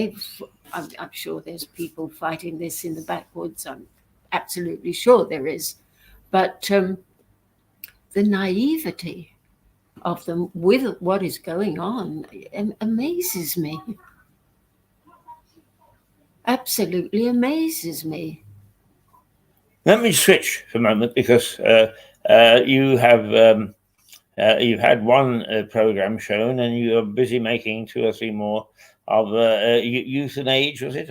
Speaker 4: I'm sure there's people fighting this in the backwoods. I'm absolutely sure there is. But the naivety of them with what is going on amazes me. Absolutely amazes me.
Speaker 1: Let me switch for a moment because you've had one program shown and you are busy making 2 or 3 more of Youth and Age, was it?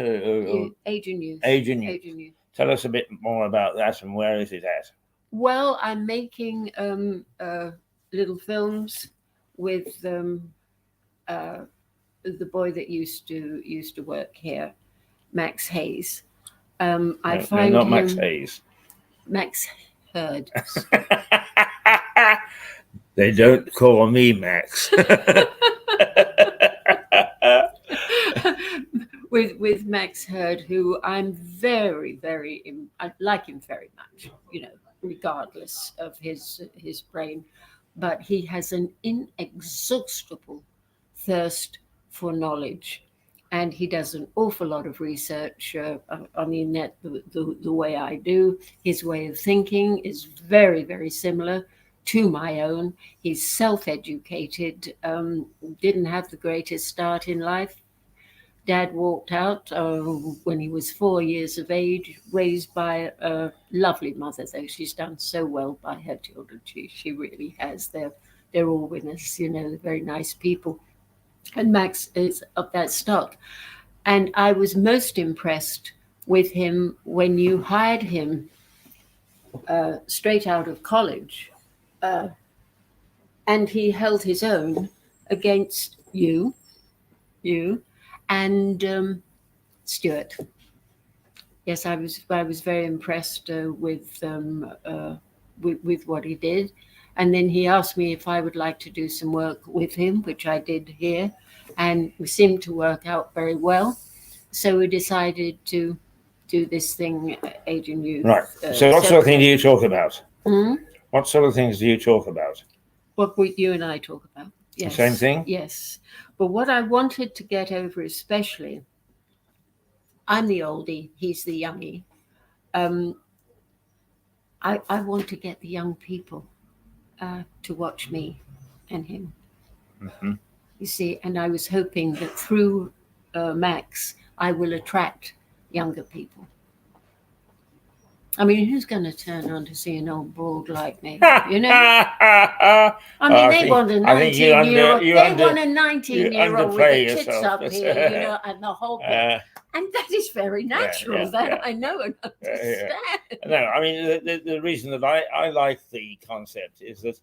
Speaker 4: Age and Youth.
Speaker 1: Age and Youth. Tell us a bit more about that and where is it at?
Speaker 4: Well, I'm making little films with the boy that used to work here, Max Hayes. Max
Speaker 1: Hayes.
Speaker 4: Max Hurd.
Speaker 1: They don't call me Max.
Speaker 4: with Max Hurd, who I'm very, very, I like him very much, regardless of his brain, but he has an inexhaustible thirst for knowledge. And he does an awful lot of research on the net the way I do. His way of thinking is very, very similar to my own. He's self-educated, didn't have the greatest start in life. Dad walked out when he was 4 years of age, raised by a lovely mother, though she's done so well by her children. She really has. They're all winners, they're very nice people. And Max is of that stock. And I was most impressed with him when you hired him straight out of college. And he held his own against you, and Stuart. Yes, I was very impressed with what he did. And then he asked me if I would like to do some work with him, which I did here, and we seemed to work out very well. So we decided to do this thing, Age and Youth.
Speaker 1: Right. So what sort of thing do you talk about?
Speaker 4: Mm-hmm.
Speaker 1: What sort of things do you talk about?
Speaker 4: What you and I talk about. Yes.
Speaker 1: The same thing?
Speaker 4: Yes. But what I wanted to get over especially, I'm the oldie, he's the youngie. I want to get the young people to watch me and him.
Speaker 1: Mm-hmm.
Speaker 4: You see, and I was hoping that through Max, I will attract younger people. I mean, who's going to turn on to see an old broad like me? I mean, they want a 19-year-old. They want a 19-year-old with the tits up here, and the whole bit. And that is very natural. I know and understand.
Speaker 1: No, I mean, the reason that I like the concept is that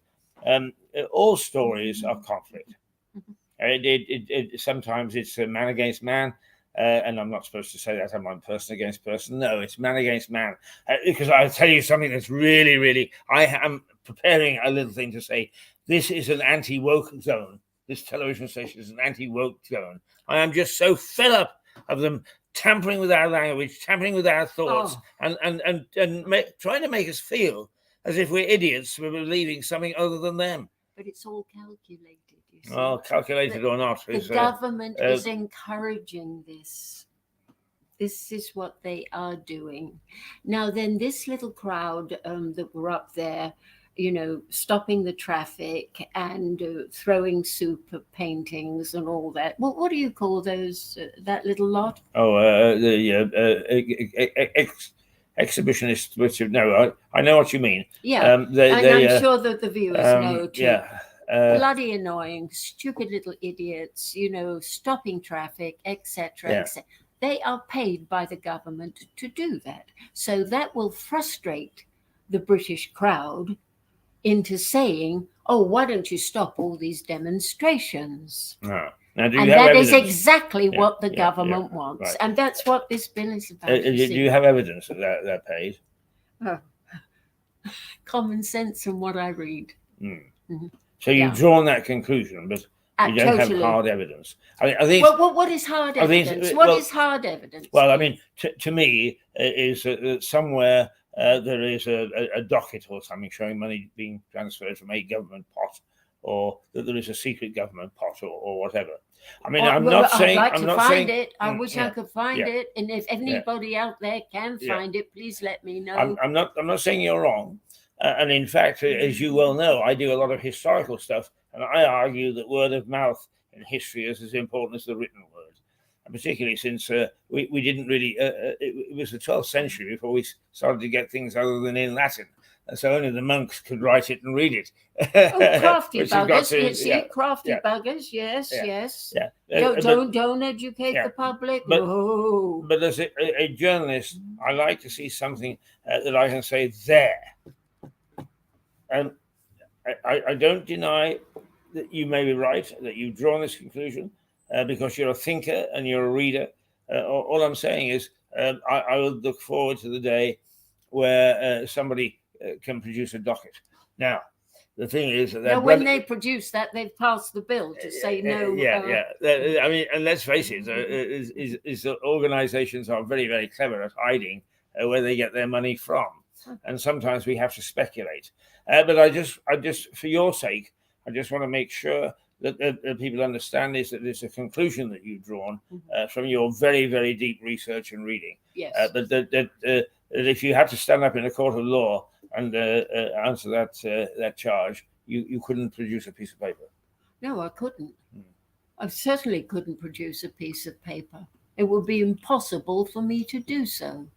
Speaker 1: All stories are conflict.
Speaker 4: Mhm.
Speaker 1: Sometimes it's man against man, and I'm not supposed to say that I'm on person against person. No, it's man against man. Because I'll tell you something that's really, really. I am preparing a little thing to say. This is an anti-woke zone. This television station is an anti-woke zone. I am just so fed up of them tampering with our language, tampering with our thoughts, and trying to make us feel as if we're idiots for believing something other than them.
Speaker 4: But it's all calculated, you see.
Speaker 1: Oh, calculated or not.
Speaker 4: The government is encouraging this. This is what they are doing. Now, then, this little crowd that were up there, stopping the traffic and throwing soup at paintings and all that. What do you call those? That little lot?
Speaker 1: Oh, exhibitionists. Which I know what you mean.
Speaker 4: Yeah, and I'm sure that the viewers know too.
Speaker 1: Yeah.
Speaker 4: Bloody annoying, stupid little idiots, stopping traffic, etc., etc. They are paid by the government to do that. So that will frustrate the British crowd into saying, oh, why don't you stop all these demonstrations?
Speaker 1: Now,
Speaker 4: and that is exactly what the government wants.
Speaker 1: Right.
Speaker 4: And that's what this bill is about.
Speaker 1: Do you have evidence that they're paid?
Speaker 4: Common sense from what I read.
Speaker 1: Mm-hmm. So you've drawn that conclusion, but you don't have hard evidence. I think.
Speaker 4: Well, what is hard evidence? What is hard evidence?
Speaker 1: Well, I mean, to me, is that somewhere there is a docket or something showing money being transferred from a government pot, or that there is a secret government pot, or whatever. I mean, I'm not saying.
Speaker 4: I'd like
Speaker 1: I'm
Speaker 4: to
Speaker 1: not
Speaker 4: find
Speaker 1: saying,
Speaker 4: it. I wish I could find it, and if anybody out there can find it, please let me know.
Speaker 1: I'm not saying you're wrong. And in fact, as you well know, I do a lot of historical stuff, and I argue that word of mouth in history is as important as the written word, and particularly since we didn't really. It was the 12th century before we started to get things other than in Latin, and so only the monks could write it and read it.
Speaker 4: Oh, crafty buggers! Crafty buggers! Yes.
Speaker 1: Yeah.
Speaker 4: Don't educate the public.
Speaker 1: But as a journalist, I like to see something that I can say there. And I don't deny that you may be right, that you've drawn this conclusion because you're a thinker and you're a reader. All I'm saying is I will look forward to the day where somebody can produce a docket. Now, the thing is that
Speaker 4: when they produce that, they've passed the bill to say no.
Speaker 1: I mean, and let's face it, is that organisations are very, very clever at hiding where they get their money from. And sometimes we have to speculate. But I just, for your sake, I just want to make sure that people understand this, that it's a conclusion that you've drawn from your very, very deep research and reading.
Speaker 4: Yes.
Speaker 1: But that if you had to stand up in a court of law and answer that charge, you couldn't produce a piece of paper.
Speaker 4: No, I couldn't. I certainly couldn't produce a piece of paper. It would be impossible for me to do so.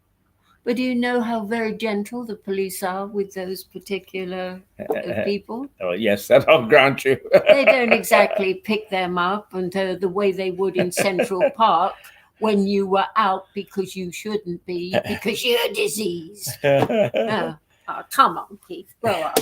Speaker 4: But do you know how very gentle the police are with those particular people?
Speaker 1: Oh, yes, that I'll grant you.
Speaker 4: They don't exactly pick them up and the way they would in Central Park when you were out because you shouldn't be, because you're diseased. Oh, come on, Keith, grow up.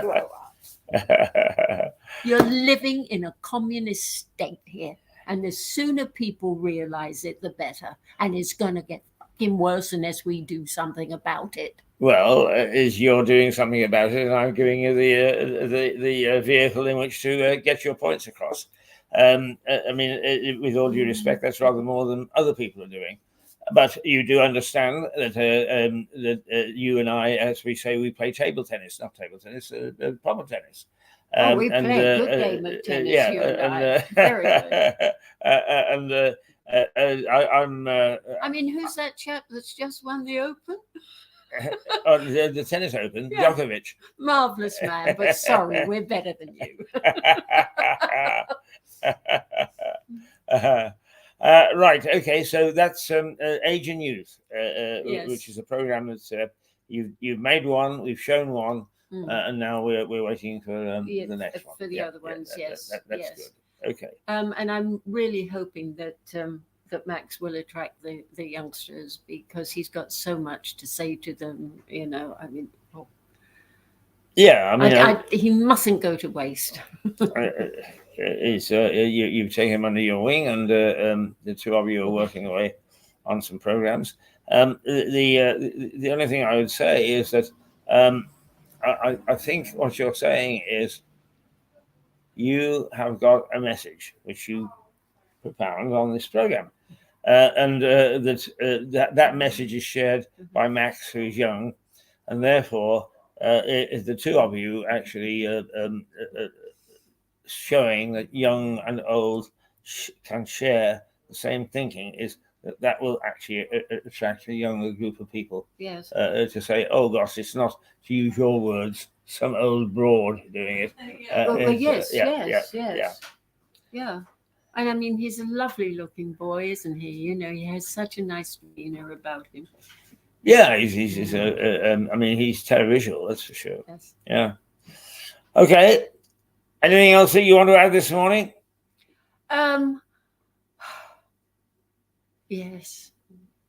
Speaker 4: Grow up. You're living in a communist state here. And the sooner people realize it, the better. And it's going to get worse unless we do something about it.
Speaker 1: Well, as you're doing something about it, and I'm giving you the vehicle in which to get your points across. I mean, with all due respect, that's rather more than other people are doing. But you do understand that you and I, as we say, we play table tennis, not table tennis, problem tennis.
Speaker 4: We play a good game of tennis. You and I. Very good. I mean, who's that chap that's just won the Open?
Speaker 1: The tennis Open, Djokovic.
Speaker 4: Marvellous man, but sorry, we're better than you.
Speaker 1: Right, okay, so that's Age and Youth,
Speaker 4: yes.
Speaker 1: Which is a program that you've made one, we've shown one, and now we're waiting for the next one.
Speaker 4: For the other ones, yes.
Speaker 1: That's good. Okay.
Speaker 4: And I'm really hoping that that Max will attract the youngsters because he's got so much to say to them. I mean,
Speaker 1: Yeah, I mean,
Speaker 4: He mustn't go to waste.
Speaker 1: you've taken him under your wing, and the two of you are working away on some programs. The only thing I would say is that I think what you're saying is you have got a message which you propound on this program, and that message is shared by Max, who's young, and therefore the two of you actually showing that young and old can share the same thinking is that will actually attract a younger group of people.
Speaker 4: Yes.
Speaker 1: To say, oh gosh, it's not, to use your words, some old broad doing it.
Speaker 4: Yes.
Speaker 1: Yeah.
Speaker 4: And I mean, he's a lovely looking boy, isn't he? You know, he has such a nice demeanor about him.
Speaker 1: Yeah, he's I mean, he's televisual, that's for sure.
Speaker 4: Yes.
Speaker 1: Yeah. Okay. Anything else that you want to add this morning?
Speaker 4: Yes.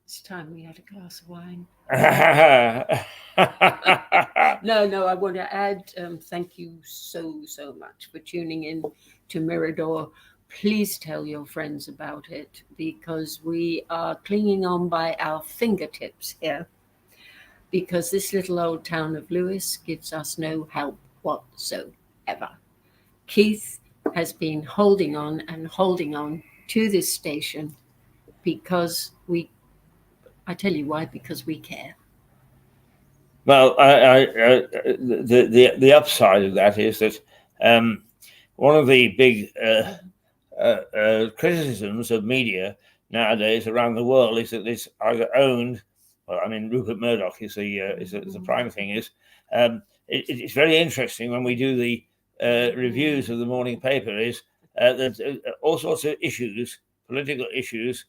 Speaker 4: It's time we had a glass of wine. No, I want to add thank you so much for tuning in to Mirador. Please tell your friends about it, because we are clinging on by our fingertips here, because this little old town of Lewes gives us no help whatsoever. Keith has been holding on to this station because I tell you why, because we care.
Speaker 1: Well, the upside of that is that one of the big criticisms of media nowadays around the world is that it's either owned. Well, I mean, Rupert Murdoch is the prime thing. It's very interesting when we do the reviews of the morning paper. Is that all sorts of issues, political issues,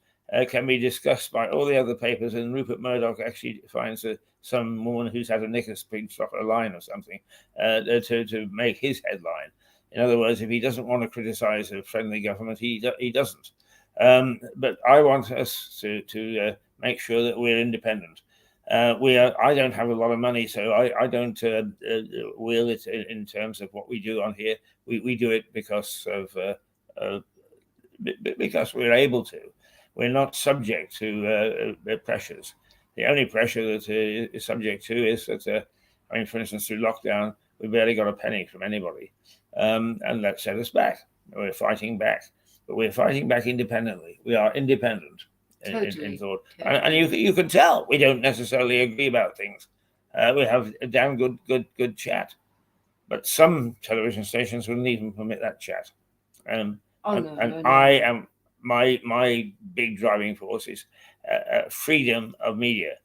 Speaker 1: can be discussed by all the other papers, and Rupert Murdoch actually finds some woman who's had a knickers pinched off a line or something to make his headline. In other words, if he doesn't want to criticize a friendly government, he doesn't. But I want us to make sure that we're independent. I don't have a lot of money, so I don't wheel it in terms of what we do on here. We do it because we're able to. We're not subject to pressures. The only pressure that is subject to is that, I mean, for instance, through lockdown, we barely got a penny from anybody. And that set us back. We're fighting back, but we're fighting back independently. We are independent in thought, and you can tell we don't necessarily agree about things. We have a damn good chat, but some television stations wouldn't even permit that chat. No. I am my big driving force is freedom of media.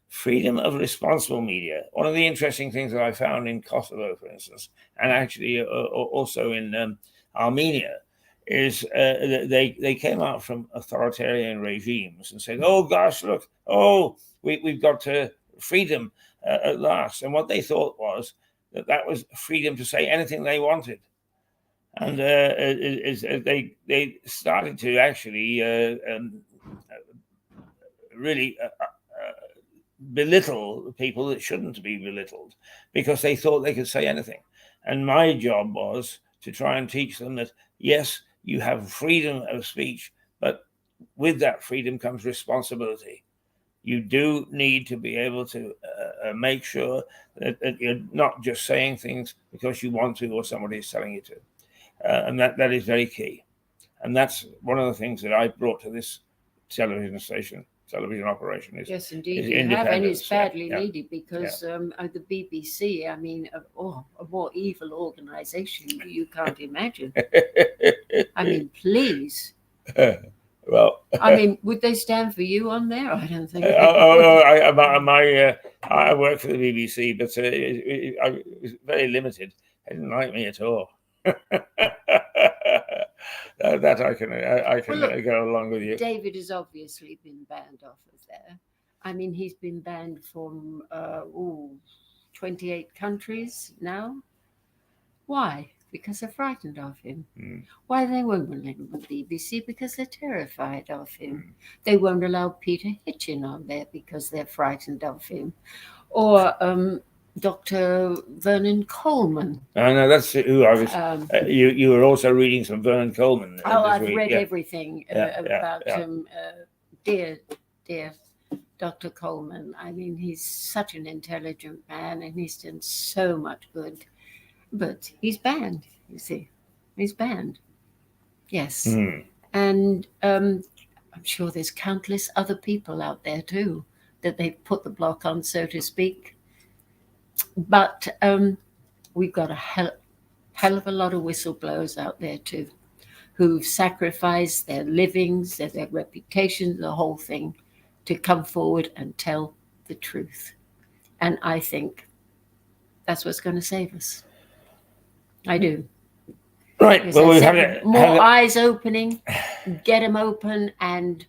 Speaker 1: Freedom of responsible media. One of the interesting things that I found in Kosovo, for instance, and actually also in Armenia, is they came out from authoritarian regimes and said, "Oh gosh, look! Oh, we've got freedom at last." And what they thought was that was freedom to say anything they wanted, and they started to actually really. Belittle people that shouldn't be belittled because they thought they could say anything. And my job was to try and teach them that, yes, you have freedom of speech, but with that freedom comes responsibility. You do need to be able to make sure that you're not just saying things because you want to or somebody is telling you to. And that is very key. And that's one of the things that I brought to this television operation is,
Speaker 4: yes, indeed, you have, and it's badly needed because the BBC, I mean, a more evil organization you can't imagine. I mean, please.
Speaker 1: Well,
Speaker 4: I mean, would they stand for you on there? I don't think.
Speaker 1: I work for the BBC, but I was very limited. They didn't like me at all. That I can go along with you.
Speaker 4: David has obviously been banned off of there. I mean, he's been banned from 28 countries now. Why? Because they're frightened of him. Why they won't let him on the BBC? Because they're terrified of him. They won't allow Peter Hitchin on there because they're frightened of him. Or Dr. Vernon Coleman.
Speaker 1: I know that's who I was. You were also reading some Vernon Coleman. This
Speaker 4: I've
Speaker 1: week.
Speaker 4: read
Speaker 1: Yeah.
Speaker 4: everything
Speaker 1: Yeah,
Speaker 4: about
Speaker 1: yeah.
Speaker 4: him. Dear Dr. Coleman. I mean, he's such an intelligent man, and he's done so much good. But he's banned. You see, he's banned. Yes, and I'm sure there's countless other people out there too that they've put the block on, so to speak. But we've got a hell of a lot of whistleblowers out there too, who've sacrificed their livings, their reputations, the whole thing, to come forward and tell the truth. And I think that's what's going to save us. I do.
Speaker 1: Right.
Speaker 4: Because
Speaker 1: Well,
Speaker 4: I
Speaker 1: we've
Speaker 4: said,
Speaker 1: had
Speaker 4: more eyes opening, get them open, and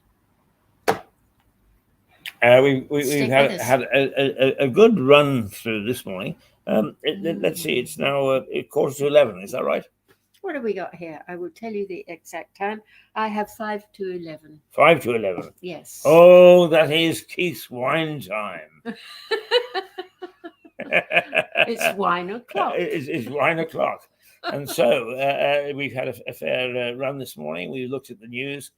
Speaker 1: we've
Speaker 4: stick
Speaker 1: had
Speaker 4: with us.
Speaker 1: a good run through this morning. Let's see. It's now 11:15. Is that right?
Speaker 4: What have we got here? I will tell you the exact time. I have 5 to 11.
Speaker 1: 5 to 11.
Speaker 4: Yes.
Speaker 1: Oh, that is Keith's wine time.
Speaker 4: It's wine o'clock.
Speaker 1: It's wine o'clock. And so we've had a fair run this morning. We looked at the news,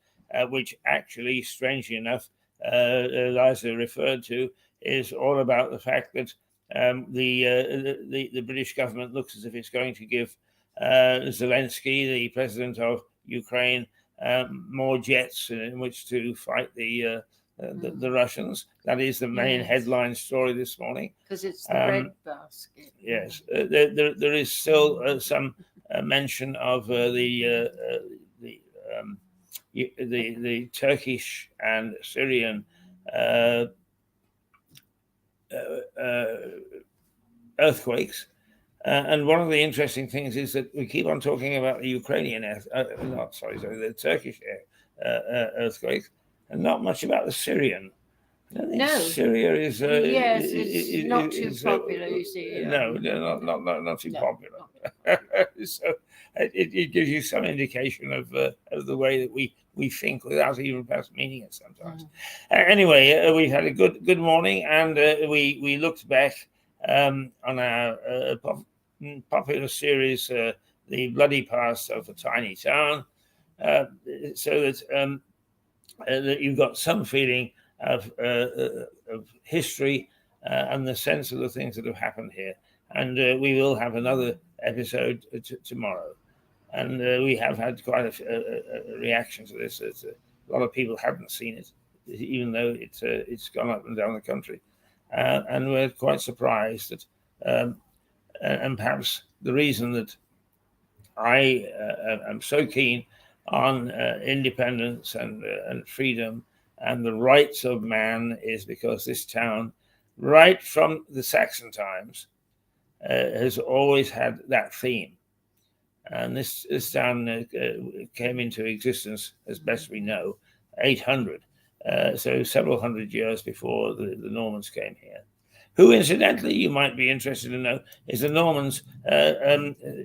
Speaker 1: which actually, strangely enough, Eliza referred to, is all about the fact that the British government looks as if it's going to give Zelensky, the president of Ukraine, more jets in which to fight the Russians. That is the main headline story this morning.
Speaker 4: Because it's the bread basket.
Speaker 1: Yes, there is still some mention of the Turkish and Syrian earthquakes. And one of the interesting things is that we keep on talking about the Ukrainian, the Turkish earthquakes, and not much about the Syrian.
Speaker 4: No.
Speaker 1: Syria is
Speaker 4: it's not too popular, you see.
Speaker 1: No, not too popular. So it gives you some indication of the way that we think without even perhaps meaning it sometimes. Anyway, we had a good morning, and we looked back on our popular series, The Bloody Past of a Tiny Town, so that you've got some feeling of history and the sense of the things that have happened here. And we will have another episode tomorrow. And we have had quite a reaction to this. A lot of people haven't seen it, even though it's gone up and down the country. And we're quite surprised that, and perhaps the reason that I am so keen on independence and freedom and the rights of man is because this town, right from the Saxon times, has always had that theme. And this town came into existence, as best we know, 800, so several hundred years before the Normans came here. Who, incidentally, you might be interested to know, is the Normans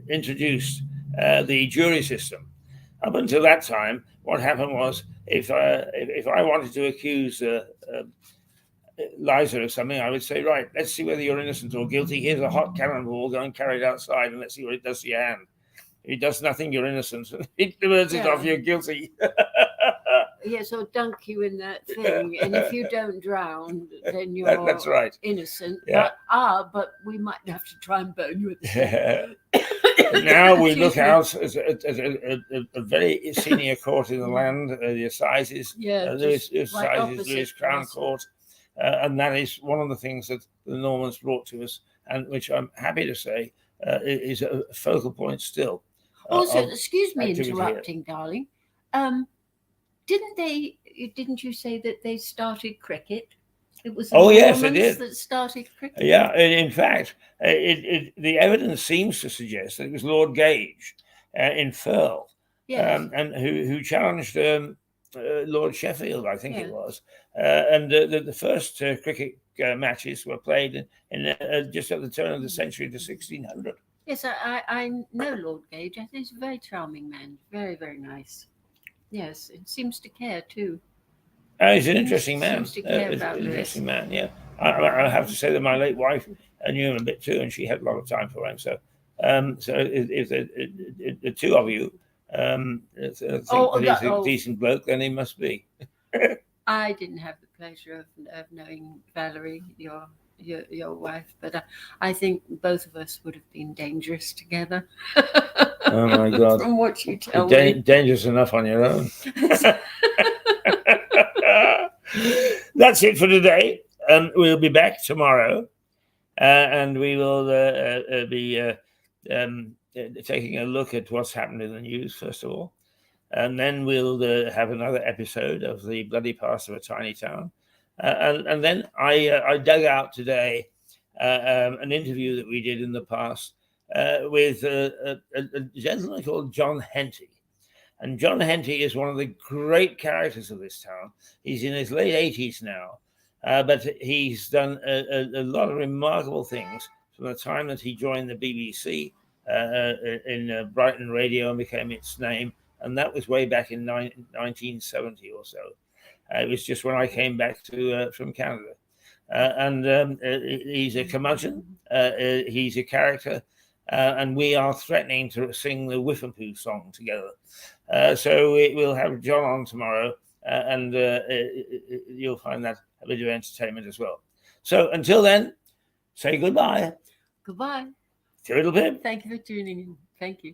Speaker 1: introduced the jury system. Up until that time, what happened was, if I wanted to accuse Liza of something, I would say, right, let's see whether you're innocent or guilty. Here's a hot cannonball, go and carry it outside, and let's see what it does to your hand. If it does nothing, you're innocent. It burns it off, you're guilty.
Speaker 4: Yes, or dunk you in that thing, and if you don't drown, then you're
Speaker 1: that's right.
Speaker 4: innocent.
Speaker 1: Yeah.
Speaker 4: But we might have to try and burn you at the same time.
Speaker 1: Now we look out at a very senior court in the land, the Assizes, Lewes Crown Court, and that is one of the things that the Normans brought to us, and which I'm happy to say is a focal point still.
Speaker 4: Also, excuse me interrupting, darling. Didn't you say that they started cricket? It was the Normans that started cricket.
Speaker 1: Yeah, in fact, the evidence seems to suggest that it was Lord Gage in Firle, and who challenged Lord Sheffield, I think it was, and the first cricket matches were played in just at the turn of the century to 1600.
Speaker 4: Yes, I know Lord Gage. I think he's a very charming man, very, very nice. Yes, it seems to care too.
Speaker 1: He's an interesting man.
Speaker 4: Seems to care about
Speaker 1: interesting man, yeah. I have to say that my late wife knew him a bit too, and she had a lot of time for him. So, if the two of you think that he's a decent bloke, then he must be.
Speaker 4: I didn't have the pleasure of knowing Valerie, your wife, but I think both of us would have been dangerous together.
Speaker 1: Oh my God!
Speaker 4: From what you tell me,
Speaker 1: dangerous enough on your own. That's it for today. We'll be back tomorrow, and we will be taking a look at what's happened in the news first of all, and then we'll have another episode of the bloody past of a tiny town, and then I dug out today an interview that we did in the past with a gentleman called John Henty. And John Henty is one of the great characters of this town. He's in his late 80s now, but he's done a lot of remarkable things from the time that he joined the BBC in Brighton Radio and became its name. And that was way back in 1970 or so. It was just when I came back from Canada. He's a curmudgeon. He's a character. And we are threatening to sing the Whiffapoo song together. So we'll have John on tomorrow, and you'll find that a bit of entertainment as well. So until then, say goodbye.
Speaker 4: Goodbye.
Speaker 1: Toodle pip.
Speaker 4: Thank you for tuning in. Thank you.